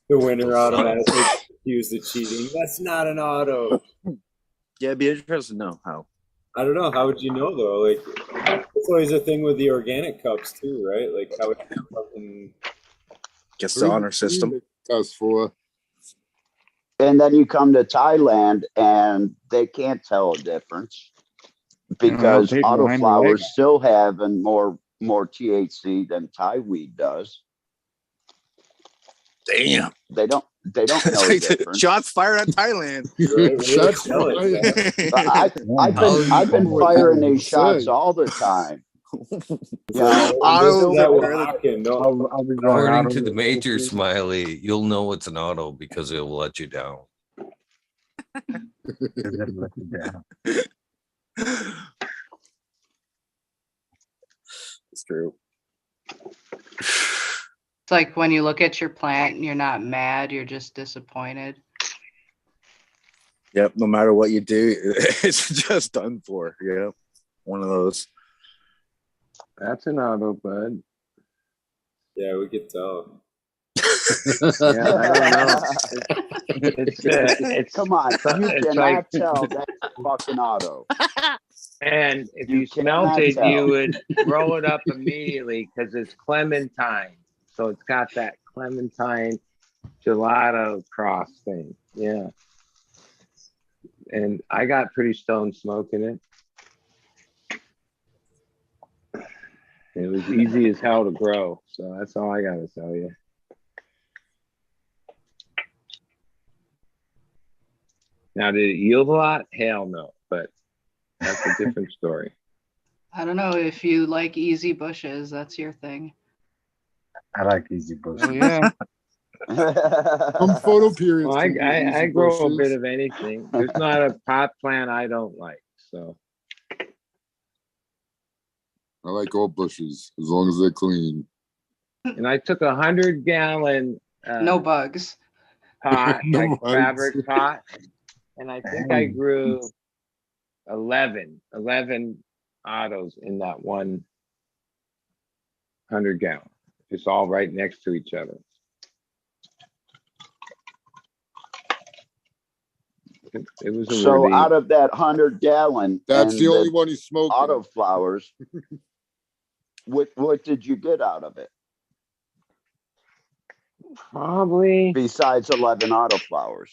The winner automatically accused of cheating. That's not an auto. Yeah, it'd be interesting to know how. I don't know. How would you know though? Like, it's always a thing with the organic cups too, right? Like, how would you fucking gets the honor system? Test for. And then you come to Thailand and they can't tell a difference because Autoflowers still having more THC than Thai weed does. Damn. They don't know the difference. Shots fired at Thailand. I've been firing these shots all the time. According to the Major Smiley, you'll know it's an auto because it'll let you down. It's true. It's like when you look at your plant and you're not mad, you're just disappointed. Yep. No matter what you do, it's just done for. Yeah. One of those. That's an auto, bud. Yeah, we could tell. Yeah, I don't know. It's Come on, you it's cannot like, tell that's fucking auto. and if You you smelt cannot it, tell. you would roll it up immediately because it's clementine. So it's got that clementine gelato cross thing. Yeah. And I got pretty stoned smoking it. It was easy as hell to grow. So that's all I got to tell you. Now, did it yield a lot? Hell no. But that's a different story. I don't know if you like easy bushes. That's your thing. I like easy bushes. Oh yeah. Some photo periods. Well, can be I easy grow a bushes. bit of anything. There's not a pot plant I don't like. So I like all bushes as long as they're clean. and I took 100-gallon No bugs. pot, No like bugs. fabric pot, and I think I grew 11 autos in that 100-gallon, just all right next to each other. It was a So worthy. out of that 100-gallon, That's the only one he's smoking. Autoflowers. What did you get out of it Probably besides 11 Autoflowers?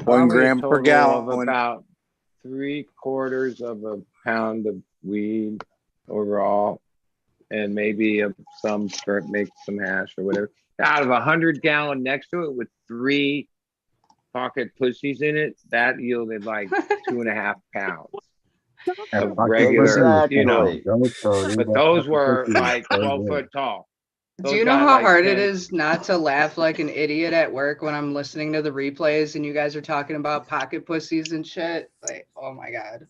1 probably a gram per total of gallon. about 3/4 of a pound of weed overall, and maybe some for make some hash or whatever. Out of 100-gallon next to it with 3 pocket pussies in it, that yielded like 2.5 pounds of regular, you know. But those were like 12 foot tall. Do you know how hard it is not to laugh like an idiot at work when I'm listening to the replays and you guys are talking about pocket pussies and shit? Like, oh my God.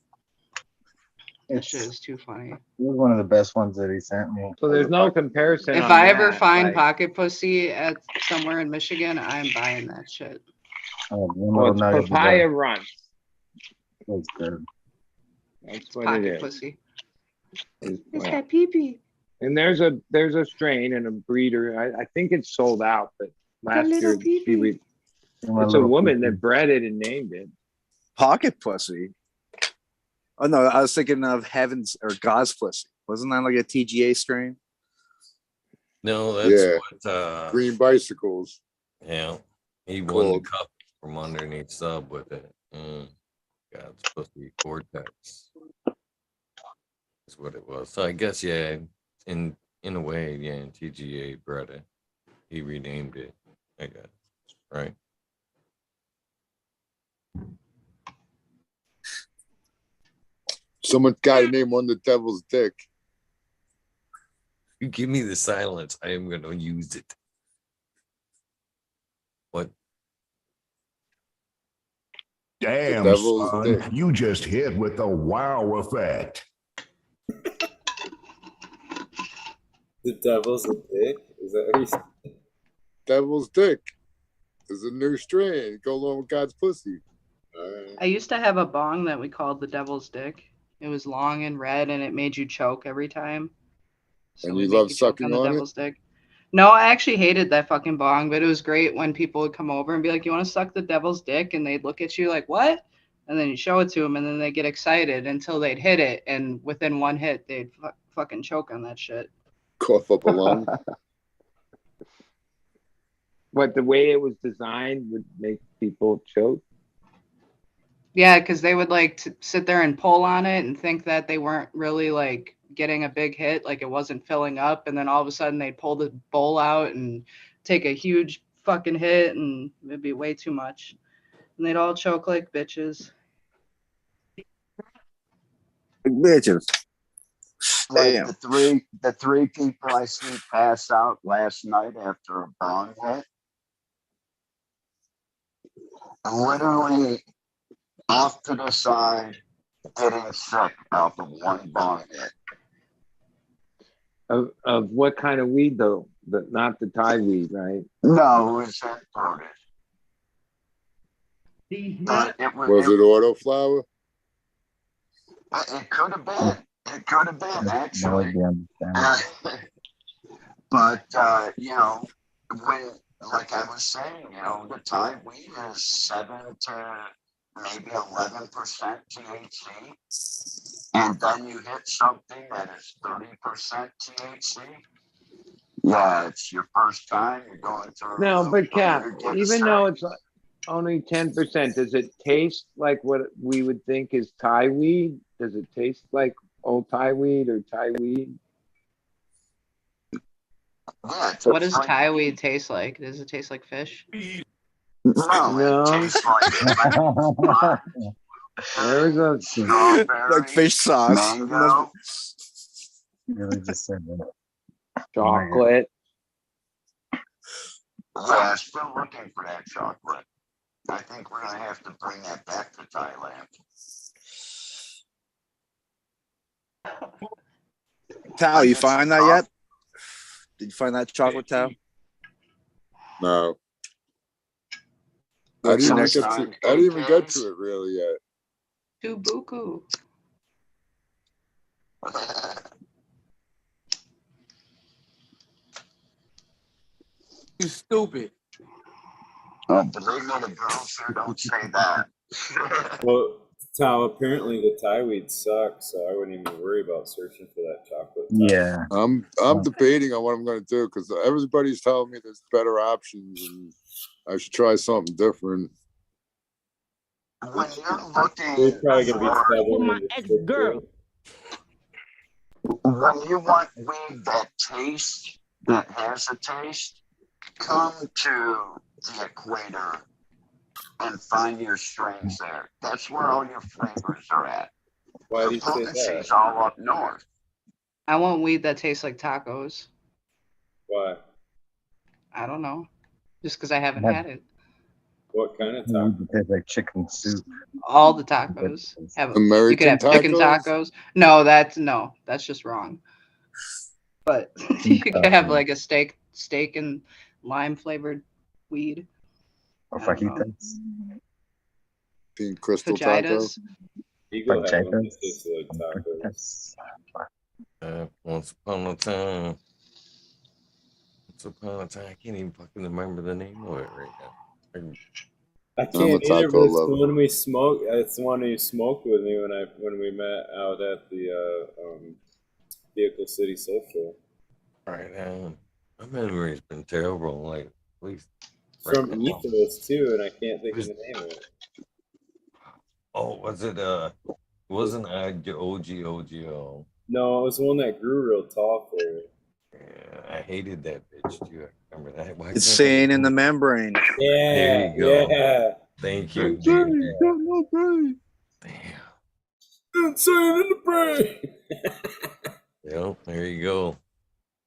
That shit is too funny. It was one of the best ones that he sent me. So there's no comparison. If on I ever that, find like, pocket pussy at somewhere in Michigan, I'm buying that shit. well, it's papaya runt. That's good. That's what Pocket it is. pussy. It's It's that pee-pee. And there's a strain and a breeder. I think it's sold out, but last year it's a woman that bred it and named it. Pocket pussy. Oh no, I was thinking of Heaven's or God's pussy. Wasn't that like a TGA strain? No, that's Yeah. what Green bicycles. yeah. He won the Cool. cup from underneath sub with it. God, it's supposed to be Cortex. That's what it was. So I guess yeah, in a way, yeah, TGA bred it. He renamed it, I guess. Right. Someone got to name one the devil's dick. You give me the silence, I am gonna use it. What? Damn, devil's son, dick. you just hit with the wow effect. The devil's a dick? Is that what you said? Devil's dick is a new strain. Go along with God's pussy. I used to have a bong that we called the Devil's Dick. It was long and red, and it made you choke every time. So And we you make love choke sucking the on it? Devil's Dick. No, I actually hated that fucking bong, but it was great when people would come over and be like, "You want to suck the devil's dick?" And they'd look at you like, "What?" And then you show it to them, and then they get excited until they'd hit it, and within one hit, they'd fucking choke on that shit. Cough up a lung. What, the way it was designed would make people choke? Yeah, because they would like to sit there and pull on it and think that they weren't really like getting a big hit, like it wasn't filling up, and then all of a sudden they'd pull the bowl out and take a huge fucking hit, and it'd be way too much, and they'd all choke like bitches. Bitches. Like Damn. the three people I see pass out last night after a bong hit. Literally off to the side, getting sick out of one bong hit. Of what kind of weed though? Not the Thai weed, right? No, it was imported. But Was it Autoflower? it could have been. It could have been, That actually. would be understandable. But, you know, when, like I was saying, you know, the Thai weed is 7 to maybe 11% THC. And then you hit something that is 30% THC. Yeah, it's your first time. You're going through. No, but Cap, you're getting even though started. it's only 10%, does it taste like what we would think is Thai weed? Does it taste like old Thai weed or Thai weed? Yeah, it's What does like, Thai weed taste like? Does it taste like fish? no, it tastes like There we go. Like fish sauce. mango. Really just said that. Chocolate. Yeah, still looking for that chocolate. I think we're gonna have to bring that back to Thailand. Tao, you find that yet? Did you find that chocolate, Tao? No. I What's didn't, next? I didn't even get to it really yet. Tubuku. You stupid. Oh, believe me, the girls here don't say that. Well, Tom, apparently the Thai weed sucks, so I wouldn't even worry about searching for that chocolate. Yeah. I'm debating on what I'm going to do because everybody's telling me there's better options and I should try something different. When you're looking We're probably gonna be for struggling my with ex this girl. when you want weed that tastes, that has a taste, come to the equator and find your strains there. That's where all your flavors are at. Why do The you say potency's that? all up north. I want weed that tastes like tacos. Why? I don't know. Just because I haven't That- had it. What kind of It taco? would taste like chicken soup. All the tacos have. You could American have chicken tacos? tacos. No, that's just wrong. But you could have like a steak and lime flavored weed. Or I don't know. fajitas. Pink crystal taco. Fajitas. You go have them. Fajitas. It tastes like tacos. Yes. Once upon a time. Once upon a time. I can't even fucking remember the name of it right now. I I'm a can't either, taco but it's the lover. one we smoked. It's the one you smoked with me when we met out at the Vehicle City Social. Right now, my memory's been terrible. Like, at least It's right from now. Ethos too, and I can't think of the name of it. Oh, was it? Wasn't OGO? No, it was the one that grew real tall for you. Yeah, I hated that bitch. Do you remember that? Why It's can't I saying in remember? the membrane. Yeah, There you go. yeah. Thank you. Damn. Insane in the brain. Yep, there you go.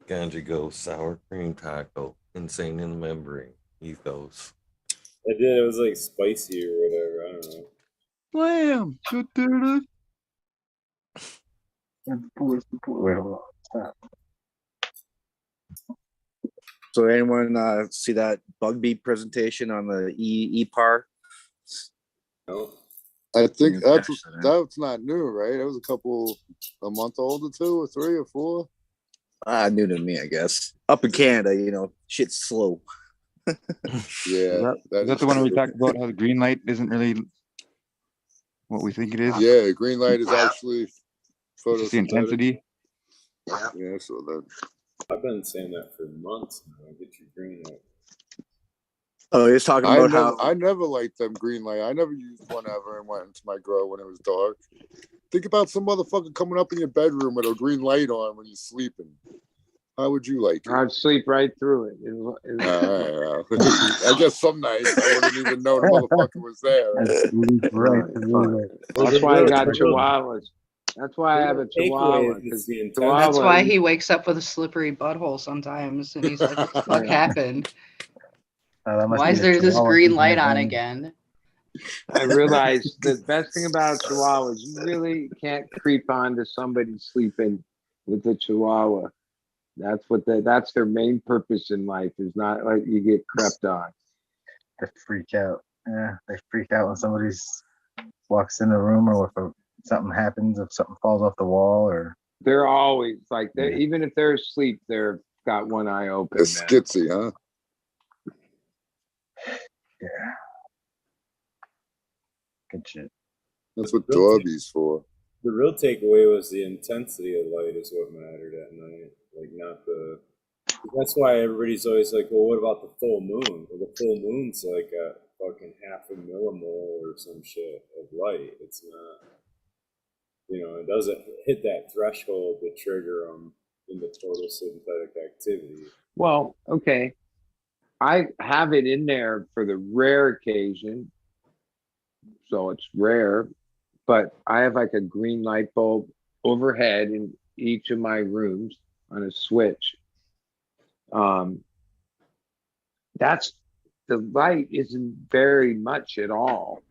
Ganja go sour cream taco. Insane in the membrane. Ethos. I did. It was like spicy or whatever. I don't know. Slam. Wait, hold on. Stop. So anyone see that bug beat presentation on the EPAR? No. I think Yeah, that's not new, right? It was a month old or 2 or 3 or 4. New to me, I guess. Up in Canada, you know, shit's slow. Yeah, Is that is the one we true. talked about how the green light isn't really what we think it is? Yeah, green light is actually It's just the photosynthetic. intensity. Yeah, so that. I've been saying that for months now. Get your green light. Oh, he was talking about how I never liked them green light. I never used one ever and went into my grow when it was dark. Think about some motherfucker coming up in your bedroom with a green light on when you're sleeping. How would you like it? I'd sleep right through it. I guess some nights I wouldn't even know the motherfucker was there. That's why I got chihuahuas. That's why I have a chihuahua. That's why he wakes up with a slippery butthole sometimes, and he's like, "What the fuck happened? Why is there this green light on again?" I realized the best thing about chihuahuas, you really can't creep onto somebody sleeping with a chihuahua. That's their main purpose in life, is not like you get crept on. To freak out. Yeah, they freak out when somebody's walks in the room, or if something happens, if something falls off the wall, or They're always like, even if they're asleep, they're got one eye open. It's skitsy, huh? yeah. Good shit. That's what Dorby's for. The real takeaway was the intensity of light is what mattered at night, like not the. That's why everybody's always like, well, what about the full moon? Well, the full moon's like a fucking half a millimole or some shit of light. It's not, it doesn't hit that threshold to trigger them into total synthetic activity. Well, okay. I have it in there for the rare occasion. So it's rare, but I have like a green light bulb overhead in each of my rooms on a switch. That's the light isn't very much at all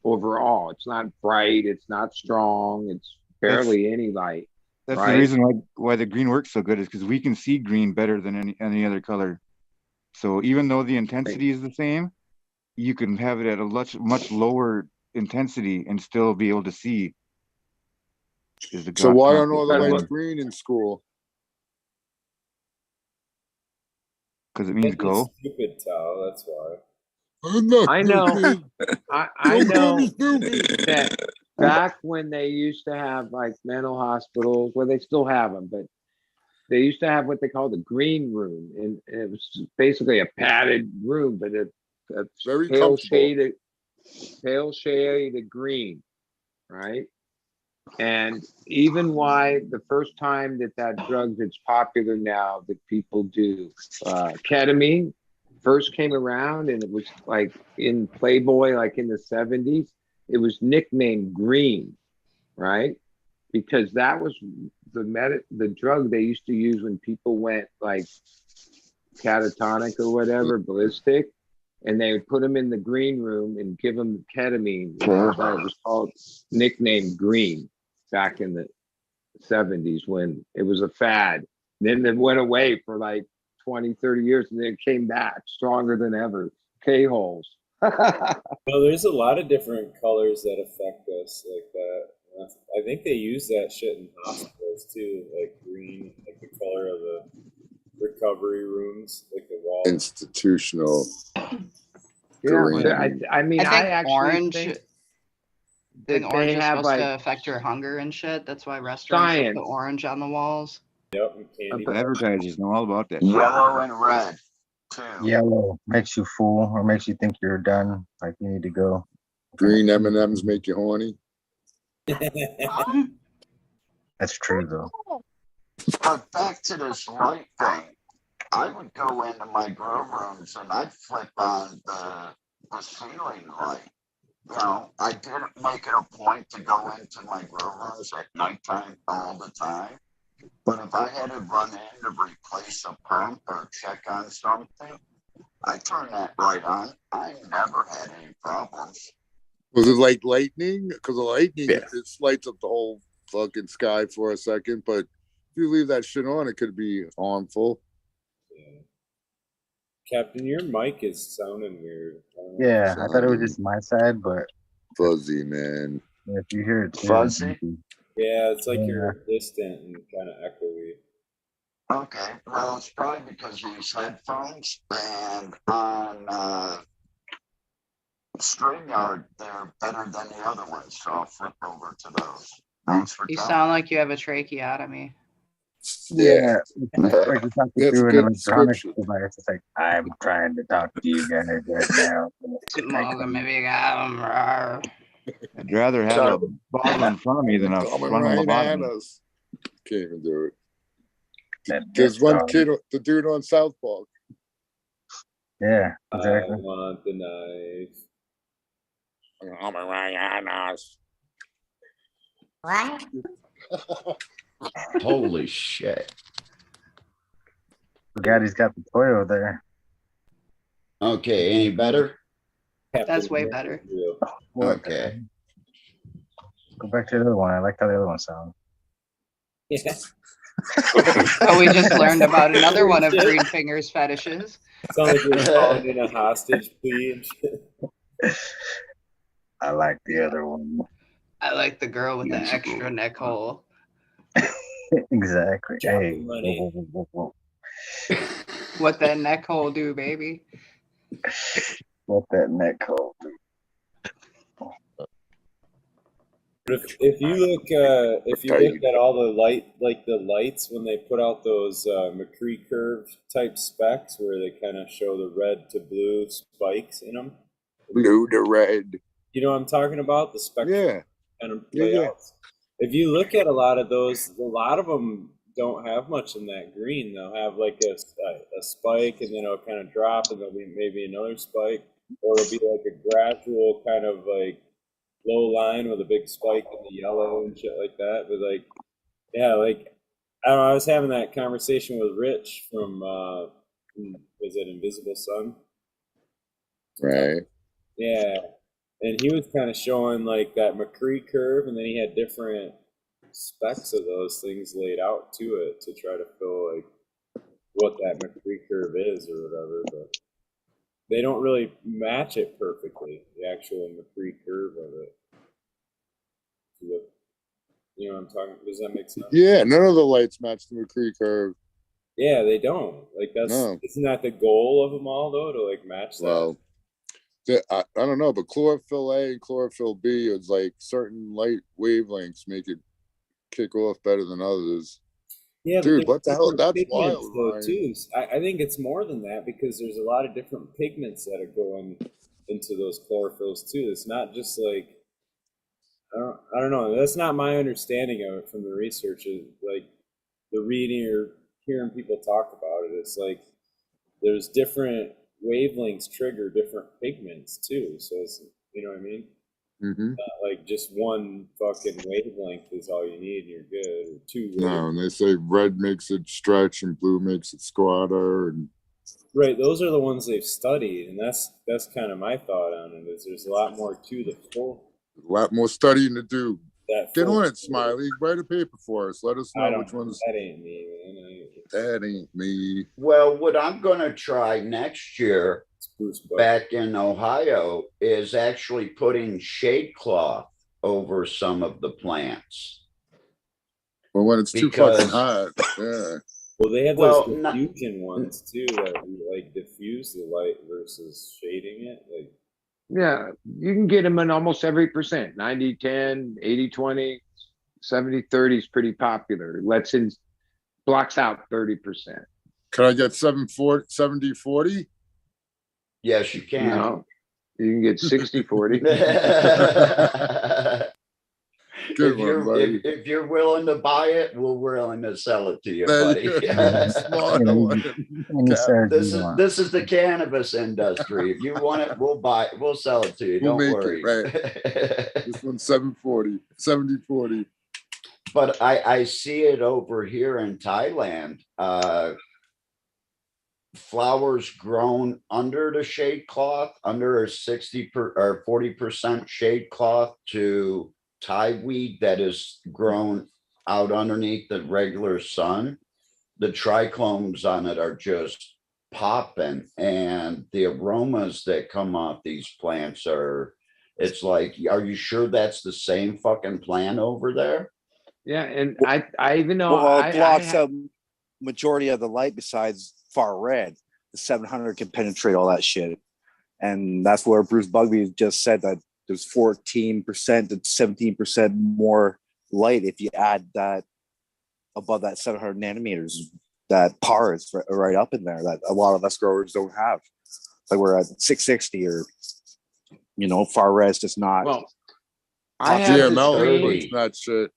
overall. It's not bright, it's not strong, it's barely any light. That's right? the reason why the green works so good, is because we can see green better than any other color. So even though the intensity is the same, you can have it at a much lower intensity and still be able to see. So why aren't all the lights green in school? Because it means go. Stupid, Tal. That's why. I know. I know that back when they used to have like mental hospitals, well, they still have them, but they used to have what they call the green room, and it was basically a padded room, but a Very pale shade of green, right? And even why the first time that drug that's popular now that people do, ketamine, first came around, and it was like in Playboy, like in the 70s, it was nicknamed green, right? Because that was the drug they used to use when people went like catatonic or whatever, ballistic, and they would put them in the green room and give them ketamine. That's why it was called nicknamed green back in the 70s when it was a fad. Then it went away for like 20, 30 years, and then it came back stronger than ever. K-holes. Well, there's a lot of different colors that affect us like that. I think they use that shit in hospitals too, like green, like the color of the recovery rooms, like the wall. Institutional. Yeah, I mean, I think actually orange. think I think that orange they is have, supposed like, to affect your hunger and shit. That's why restaurants will science. put orange on the walls. Yep, and candy. The advertisers know all about that. Yellow and red, too. Yellow makes you full or makes you think you're done, like you need to go. Green M&Ms make you horny. That's true though. But back to this light thing, I would go into my grow rooms and I'd flip on the ceiling light. I didn't make it a point to go into my grow rooms at nighttime all the time. But if I had to run in to replace a pump or check on something, I turn that light on. I never had any problems. Was it like lightning? Because the lightning, it lights up the whole fucking sky for a second. But if you leave that shit on, it could be harmful. Yeah. Captain, your mic is sounding weird. Yeah, I thought it was just my side, but fuzzy, man. If you hear it too, fuzzy. Yeah, it's like you're distant and kind of echoey. Okay, well, it's probably because of these headphones, and on StreamYard, they're better than the other ones, so I'll flip over to those. Thanks for You coming. sound like you have a tracheotomy. Yeah, like you're talking That's through an good electronic description. device. It's like, I'm trying to talk to you guys right now. I'd rather have a bottle in front of me than a Coming front on the right at bottom. us. Can't even do it. There's one kid, the dude on South Park. Yeah, I exactly. want the knife. Coming right at us. What? Holy shit. Forgot he's got the toy over there. Okay, any better? That's way better. Okay. Go back to the other one. I like how the other one sounds. Yeah. Oh, we just learned about another one of Green Finger's fetishes. Sounds like you're calling in a hostage plea and shit. I like the other one. I like the girl with the extra neck hole. Exactly. Hey. money. Whoa. What that neck hole do, baby? What that neck hole do? But if you look at all the lights when they put out those McCree curve type specs where they kind of show the red to blue spikes in them. Blue to red. You know what I'm talking about? The spectrum Yeah. kind of Yeah, yeah. layouts. If you look at a lot of those, a lot of them don't have much in that green. They'll have like a spike and then it'll kind of drop and there'll be maybe another spike, or it'll be like a gradual kind of like low line with a big spike in the yellow and shit like that. But like, yeah, like I don't know, I was having that conversation with Rich from was it Invisible Sun? Right. Yeah. And he was kind of showing like that McCree curve, and then he had different specs of those things laid out to it to try to feel like what that McCree curve is or whatever. But they don't really match it perfectly, the actual McCree curve of it. You know what I'm talking? Does that make sense? Yeah, none of the lights match the McCree curve. Yeah, they don't. Like isn't that the goal of them all though, to like match that? Well, I don't know, but chlorophyll A and chlorophyll B is like certain light wavelengths make it kick off better than others. Yeah, dude, but what the hell? different That's pigments, wild, though, Ryan. too. I think it's more than that because there's a lot of different pigments that are going into those chlorophylls too. It's not just like I don't know. That's not my understanding of it from the research. Like the reading or hearing people talk about it. It's like there's different wavelengths trigger different pigments too. So it's, you know what I mean? Mm-hmm. Not like just one fucking wavelength is all you need and you're good, or two No, and they say red makes it stretch and blue makes it squatter, and right, those are the ones they've studied, and that's kind of my thought on it. Is there's a lot more to the full. a lot more studying to do. Get full on it, Smiley. Write a paper for us. Let us know which ones. That ain't me, man. That ain't me. Well, what I'm going to try next year back in Ohio is actually putting shade cloth over some of the plants. Well, when it's too fucking hot, yeah. Well, they have those diffusion ones too that like diffuse the light versus shading it. Like, yeah, you can get them in almost every percent. 90-10, 80-20, 70-30 is pretty popular. Blocks out 30%. Can I get 70-40? Yes, you can. No, you can get 60-40. If you're willing to buy it, we're willing to sell it to you, buddy. This is the cannabis industry. If you want it, we'll buy it. We'll sell it to you. Don't worry. Right. This one's 70-40. But I see it over here in Thailand. Flowers grown under the shade cloth, under a 40% shade cloth, to Thai weed that is grown out underneath the regular sun. The trichomes on it are just popping, and the aromas that come off these plants it's like, are you sure that's the same fucking plant over there? Yeah, and I even know it blocks out majority of the light besides far red. The 700 can penetrate all that shit, and that's where Bruce Bugby just said that there's 14% to 17% more light if you add that above that 700 nanometers. That par is right up in there that a lot of us growers don't have. Like we're at 660 or far res just not. Well, I have GML that shit.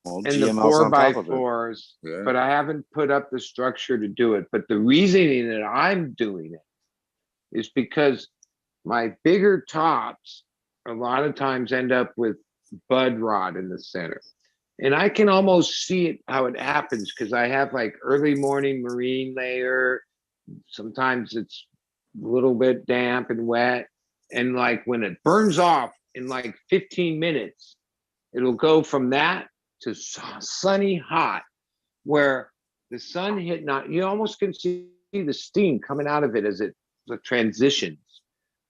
Well, and the 4x4s, but I haven't put up the structure to do it. But the reasoning that I'm doing it is because my bigger tops a lot of times end up with bud rot in the center. And I can almost see it, how it happens, because I have like early morning marine layer. Sometimes it's a little bit damp and wet. And like when it burns off in like 15 minutes, it'll go from that to sunny hot, where the sun you almost can see the steam coming out of it as it transitions.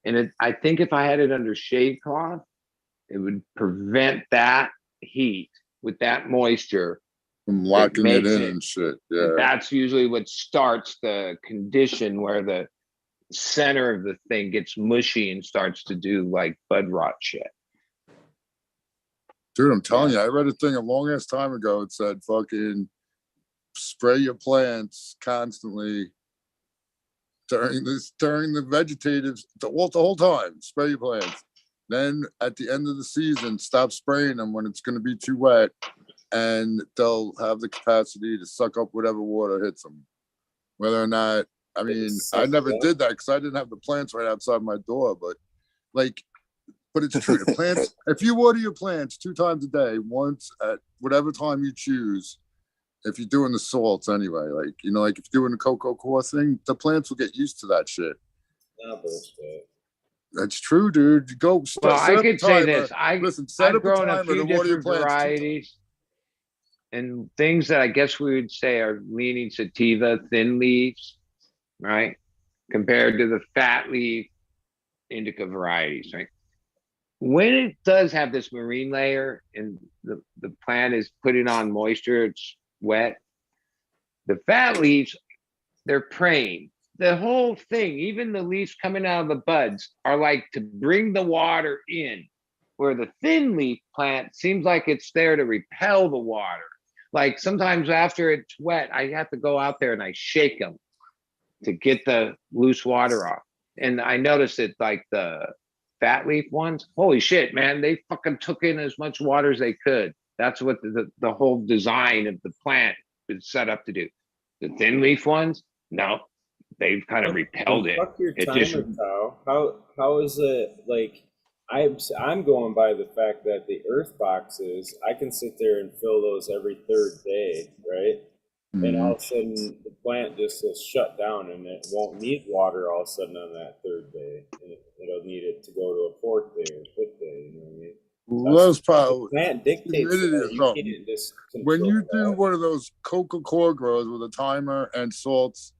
And I think if I had it under shade cloth, it would prevent that heat with that moisture. From locking it makes in and shit. Yeah. That's usually what starts the condition where the center of the thing gets mushy and starts to do like bud rot shit. Dude, I'm telling you, I read a thing a long ass time ago. It said fucking spray your plants constantly during the vegetative the whole time. Spray your plants. Then at the end of the season, stop spraying them when it's going to be too wet, and they'll have the capacity to suck up whatever water hits them. Whether or not, I mean, I never did that because I didn't have the plants right outside my door. But it's true. The plants, if you water your plants 2 times a day, once at whatever time you choose, if you're doing the salts anyway, like if you're doing the cocoa core thing, the plants will get used to that shit. Nah, bullshit. That's true, dude. Go. Well, I could say this. Set I've up grown a a few timer to water your different plants 2 times. varieties and things that I guess we would say are leaning sativa, thin leaves, right? Compared to the fat leaf indica varieties, right? When it does have this marine layer and the plant is putting on moisture, it's wet, the fat leaves, they're praying. The whole thing, even the leaves coming out of the buds, are like to bring the water in, where the thin leaf plant seems like it's there to repel the water. Like sometimes after it's wet, I have to go out there and I shake them to get the loose water off. And I noticed it like the fat leaf ones, holy shit, man, they fucking took in as much water as they could. That's what the whole design of the plant is set up to do. The thin leaf ones, no. They've kind of repelled it. Fuck your It timer, just Kyle. How is it like? I'm going by the fact that the earth boxes, I can sit there and fill those every 3rd day, right? And all of a sudden the plant just will shut down and it won't need water all of a sudden on that 3rd day, and it'll need it to go to a 4th day or 5th day. You know what I mean? Those probably The plant dictates humidity that. or You something. can't just When you control do one of those cocoa core grows with a timer and salts,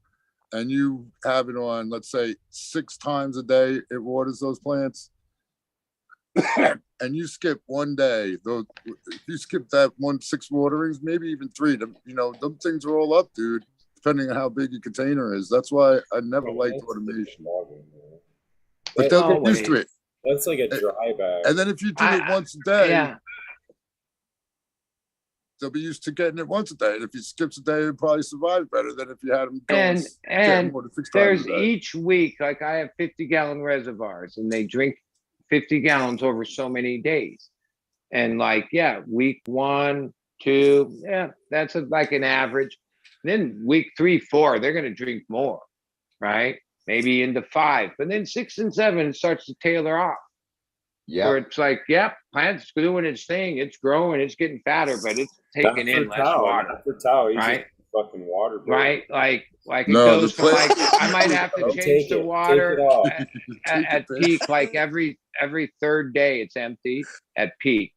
and you have it on, let's say 6 times a day, it waters those plants. And you skip one day, if you skip that 6 waterings, maybe even 3, them things are all up, dude, depending on how big your container is. That's why I never liked automation. But they'll get used to it. That's like a dry bag. And then if you do it once a day, yeah. they'll be used to getting it once a day. And if he skips a day, he'll probably survive better than if you had him going and more than 6 times there's a day. each week, like I have 50-gallon reservoirs and they drink 50 gallons over so many days. And week 1, 2, that's like an average. Then week 3, 4, they're going to drink more, right? Maybe into 5, but then 6 and 7, it starts to tailor off. Yeah. Where it's like, plant's doing its thing, it's growing, it's getting fatter, but it's taking in less water. For Tao, he's right? a fucking water bird. Right? Like it No, goes the from plant- I might have to change the water at peak, like every 3rd day it's empty at peak.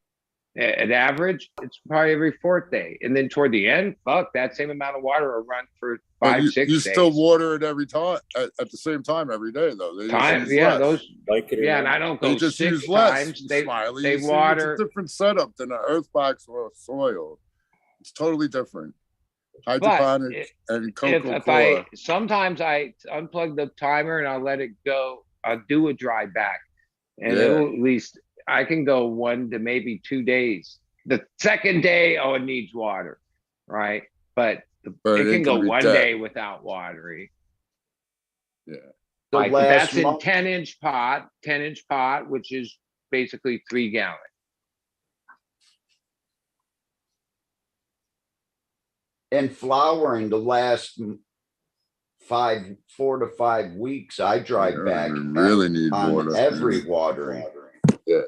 At average, it's probably every 4th day. And then toward the end, that same amount of water will run for 5, 6 days. You still water it every time at the same time every day, though. They just use less. And I don't They go just 6 use less. times. Smiley. They You see, water. It's a different setup than an earth box or soil. It's totally different. Hydroponic and cocoa. Sometimes I unplug the timer and I'll let it go. I'll do a dry back, and it'll at least I can go 1 to maybe 2 days. The 2nd day, it needs water, right? But it can go 1 day without watering. Yeah. Like that's in 10-inch pot, which is basically 3 gallons. And flowering the last 4 to 5 weeks, I dry back really need on water. every watering. Yeah.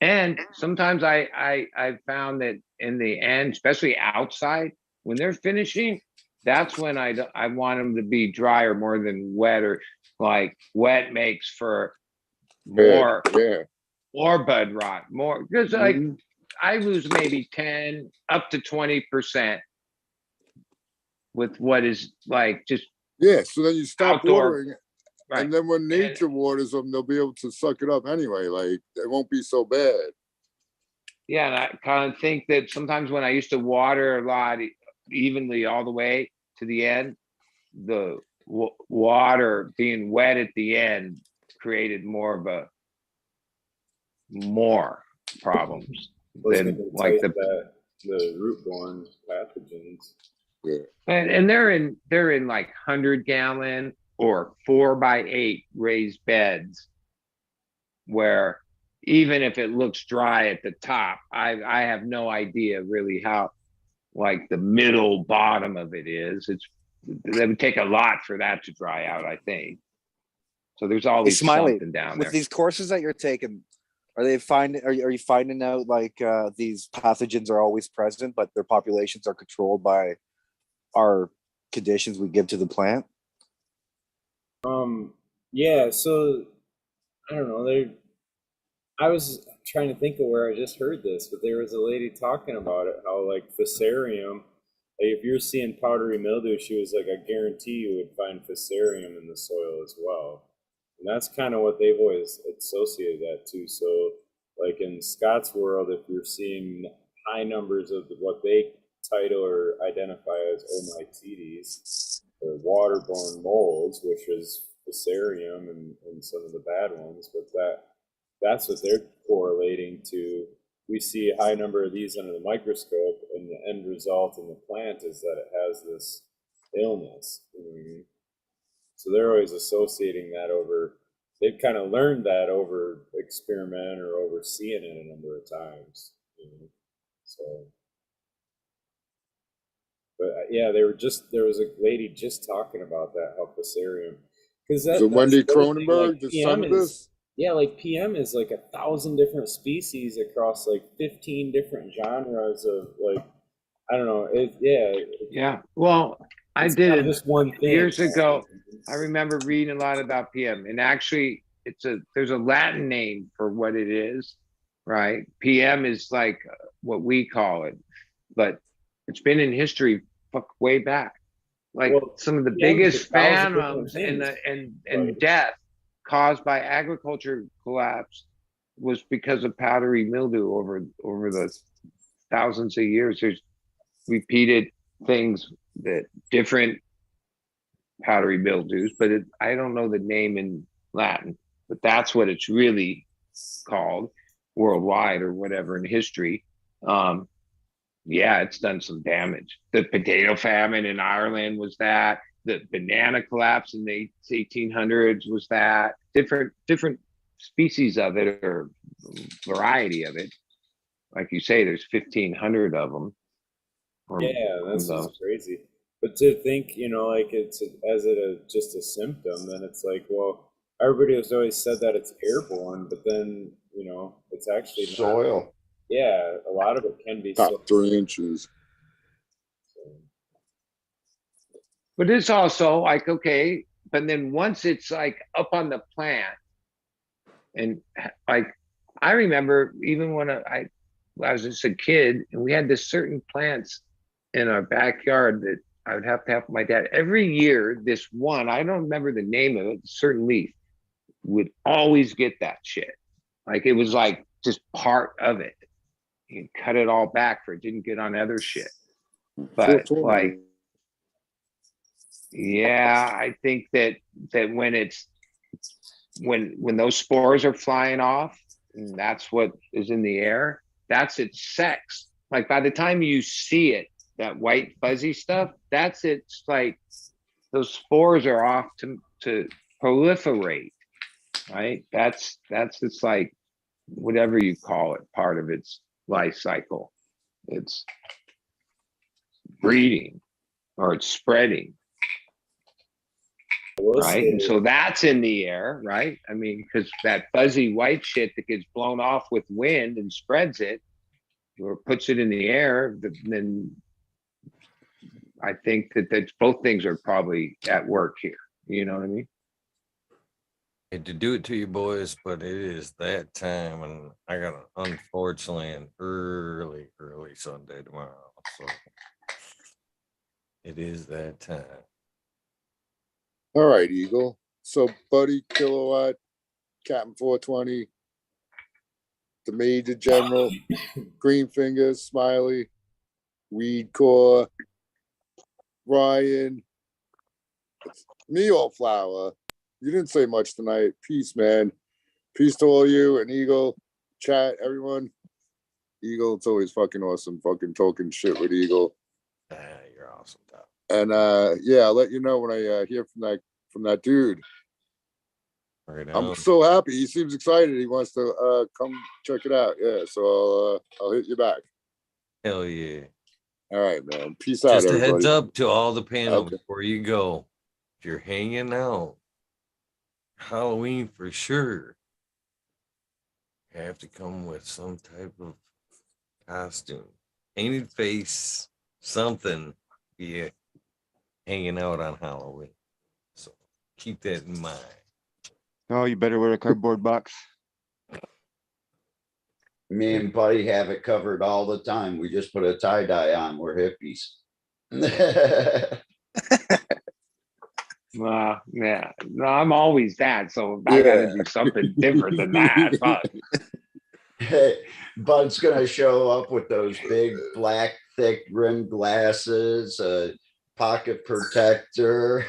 And sometimes I found that in the end, especially outside, when they're finishing, that's when I want them to be drier more than wet, or like wet makes for more or bud rot more, because like I lose maybe 10 up to 20% with what is like just so then you stop outdoor. watering And then when nature waters them, they'll be able to suck it up anyway. Like it won't be so bad. Yeah, and I kind of think that sometimes when I used to water a lot evenly all the way to the end, the water being wet at the end created more problems than like the root-borne pathogens. Yeah. And they're in like 100-gallon or 4x8 raised beds where even if it looks dry at the top, I have no idea really how like the middle bottom of it is. It would take a lot for that to dry out, I think. So there's always something down with there. these courses that you're taking. Are you finding out like these pathogens are always present, but their populations are controlled by our conditions we give to the plant? Yeah, so I don't know. I was trying to think of where I just heard this, but there was a lady talking about it, how like fusarium, like if you're seeing powdery mildew, she was like, I guarantee you would find fusarium in the soil as well. And that's kind of what they've always associated that to. So like in Scott's world, if you're seeing high numbers of what they title or identify as omites, or waterborne molds, which is fusarium and some of the bad ones, but that's what they're correlating to. We see a high number of these under the microscope, and the end result in the plant is that it has this illness. You know what I mean? So they're always associating that over. They've kind of learned that over experiment or over seeing it a number of times. You know? So, but yeah, there was a lady just talking about that, how fusarium, because So Wendy Cronenberg, the son of this. Yeah, like PM is like 1,000 different species across like 15 different genres of like, I don't know. Yeah. Well, I did it just one thing. years ago. I remember reading a lot about PM, and actually, there's a Latin name for what it is, right? PM is like what we call it, but it's been in history way back. Like some of the biggest phantoms and death caused by agriculture collapse was because of powdery mildew over the thousands of years. There's repeated things that different powdery mildews, but I don't know the name in Latin, but that's what it's really called worldwide or whatever in history. Yeah, it's done some damage. The potato famine in Ireland was that. The banana collapse in the 1800s was that. Different species of it or variety of it. Like you say, there's 1,500 of them. Yeah, that's just crazy. But to think, like it's just a symptom, then it's like, well, everybody has always said that it's airborne, but then it's actually soil. Not. Yeah, a lot of it can be about 3 inches. But it's also like, okay, but then once it's like up on the plant, and like I remember even when I was just a kid, and we had this certain plants in our backyard that I would have to have my dad every year. This one, I don't remember the name of it, a certain leaf would always get that shit. Like it was like just part of it. You cut it all back for it didn't get on other shit. But like, yeah, I think that when those spores are flying off, and that's what is in the air, that's its sex. Like by the time you see it, that white fuzzy stuff, that's it's like those spores are off to proliferate, right? That's it's like whatever you call it, part of its life cycle. It's breeding or it's spreading. Right. And so that's in the air, right? I mean, because that fuzzy white shit that gets blown off with wind and spreads it or puts it in the air, then I think that both things are probably at work here. You know what I mean? Hate to do it to you boys, but it is that time, and I got unfortunately an early Sunday tomorrow. So it is that time. All right, Eagle. So Buddy Kilowatt, Captain 420, the Major General, Green Fingers, Smiley, Weed Core, Ryan, me, Autoflower. You didn't say much tonight. Peace, man. Peace to all you and Eagle, chat, everyone. Eagle, it's always fucking awesome fucking talking shit with Eagle. You're awesome, Top. And yeah, I'll let you know when I hear from that dude. Right I'm on. so happy. He seems excited. He wants to come check it out. Yeah, so I'll hit you back. Hell yeah. All right, man. Peace out, Just a everybody. heads up to all the panel Okay. before you go. If you're hanging out, Halloween for sure, you have to come with some type of costume, painted face, something. Yeah, hanging out on Halloween. So keep that in mind. Oh, you better wear a cardboard box. Me and Buddy have it covered all the time. We just put a tie-dye on. We're hippies. Yeah. No, I'm always that. So I got to do something different than that. But Hey, Bud's gonna show up with those big black thick rimmed glasses, a pocket protector.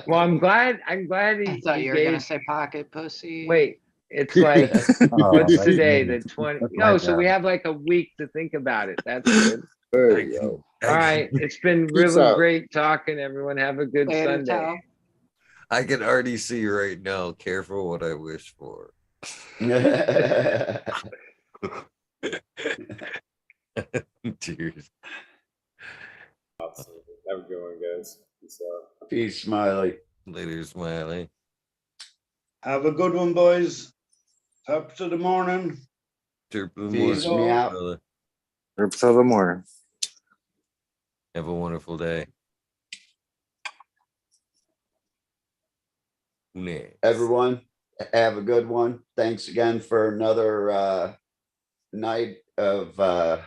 well, I'm glad I he, thought he you were gonna gave. say pocket pussy. Wait, it's like Oh, what's that's today? me. The 20. That's No, my so we job. have like a week to think about it. That's good. There you go. All right, it's been Peace really out. great talking. Everyone, have a good Later, Sunday. Tom. I can already see right now. Careful what I wish for. Cheers. Awesome. Have a good one, guys. Peace out. Peace, Smiley. Later, Smiley. Have a good one, boys. Up to the morning. Chirp in the Peace morning, me out. brother. Till the morning. Have a wonderful day. Next. Everyone, have a good one. Thanks again for another night of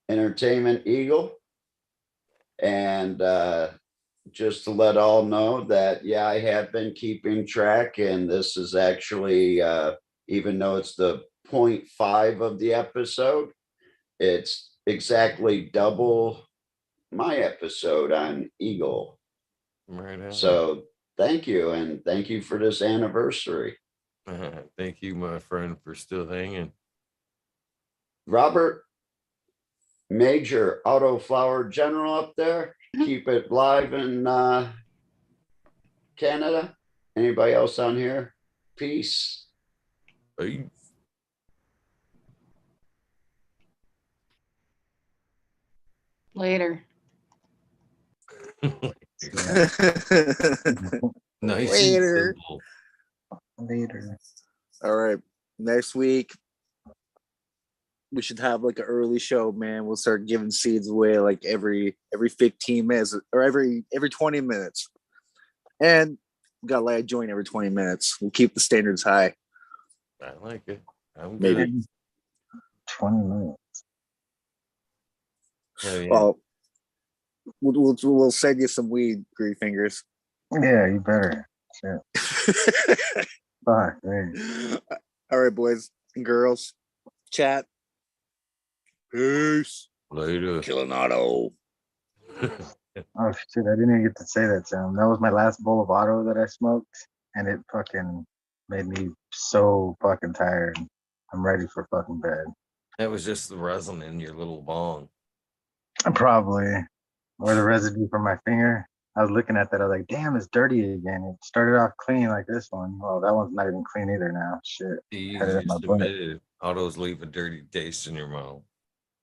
entertainment, Eagle. And just to let all know that, yeah, I have been keeping track, and this is actually, even though it's the 0.5 of the episode, it's exactly double my episode on Eagle. Right on. So thank you, and thank you for this anniversary. Thank you, my friend, for still hanging. Robert, Major Autoflower General up there, keep it live in Canada. Anybody else down here? Peace. Peace. Later. Nice. Later. Simple. Later. All right. Next week, we should have like an early show, man. We'll start giving seeds away like every 15 minutes or every 20 minutes. And we got to light a joint every 20 minutes. We'll keep the standards high. I like it. I'm Maybe. good. 20 minutes. Oh, yeah. Well, we'll send you some weed, Green Fingers. Yeah, you better. Shit. Fuck, man. All right, boys and girls. Chat. Peace. Later. Killing Auto. Oh shit, I didn't even get to say that, Sam. That was my last bowl of auto that I smoked, and it fucking made me so fucking tired. I'm ready for fucking bed. That was just the resin in your little bong. Probably. Or the residue from my finger. I was looking at that, I was like, damn, it's dirty again. It started off clean like this one. Well, that one's not even clean either now. Shit. You Had it in my just butt. admitted autos leave a dirty taste in your mouth.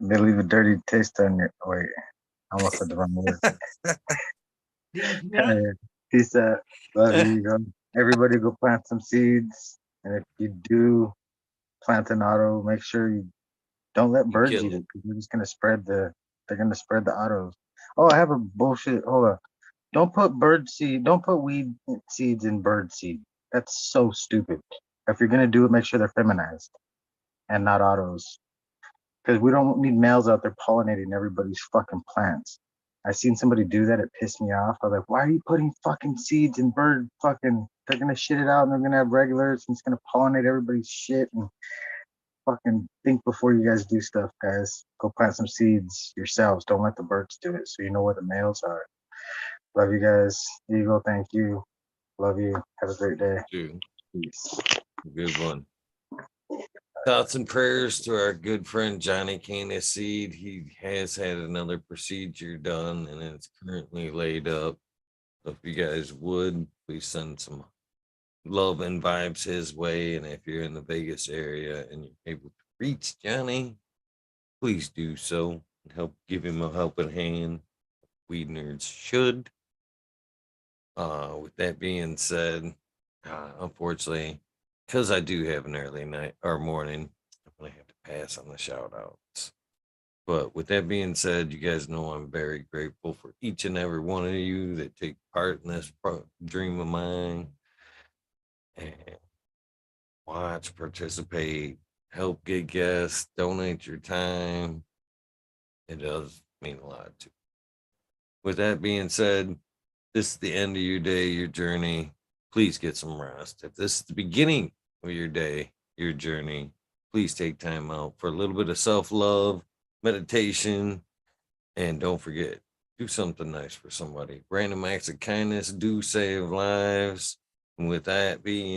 They leave a dirty taste on your. Wait, I almost said the wrong word. Hey, peace out. Love you. Go. Everybody go plant some seeds. And if you do plant an auto, make sure you don't let birds kill eat it. it because they're just gonna spread the autos. Oh, I have a bullshit. Hold on. Don't put weed seeds in bird seed. That's so stupid. If you're gonna do it, make sure they're feminized and not autos. Because we don't need males out there pollinating everybody's fucking plants. I seen somebody do that. It pissed me off. I was like, why are you putting fucking seeds in bird fucking, they're going to shit it out and they're going to have regulars and it's going to pollinate everybody's shit. And fucking think before you guys do stuff, guys. Go plant some seeds yourselves. Don't let the birds do it so you know where the males are. Love you guys. Eagle, thank you. Love you. Have a great day. Dude, Peace. good one. Thoughts and prayers to our good friend Johnny Canis Seed. He has had another procedure done and it's currently laid up. So if you guys would, please send some love and vibes his way. And if you're in the Vegas area and you're able to reach Johnny, please do so and help give him a helping hand. Weed nerds should. With that being said, unfortunately, because I do have an early night or morning, I'm gonna have to pass on the shout outs. But with that being said, you guys know I'm very grateful for each and every one of you that take part in this dream of mine and watch, participate, help get guests, donate your time. It does mean a lot to. With that being said, this is the end of your day, your journey. Please get some rest. If this is the beginning of your day, your journey, please take time out for a little bit of self-love, meditation, and don't forget, do something nice for somebody. Random acts of kindness do save lives. And with that being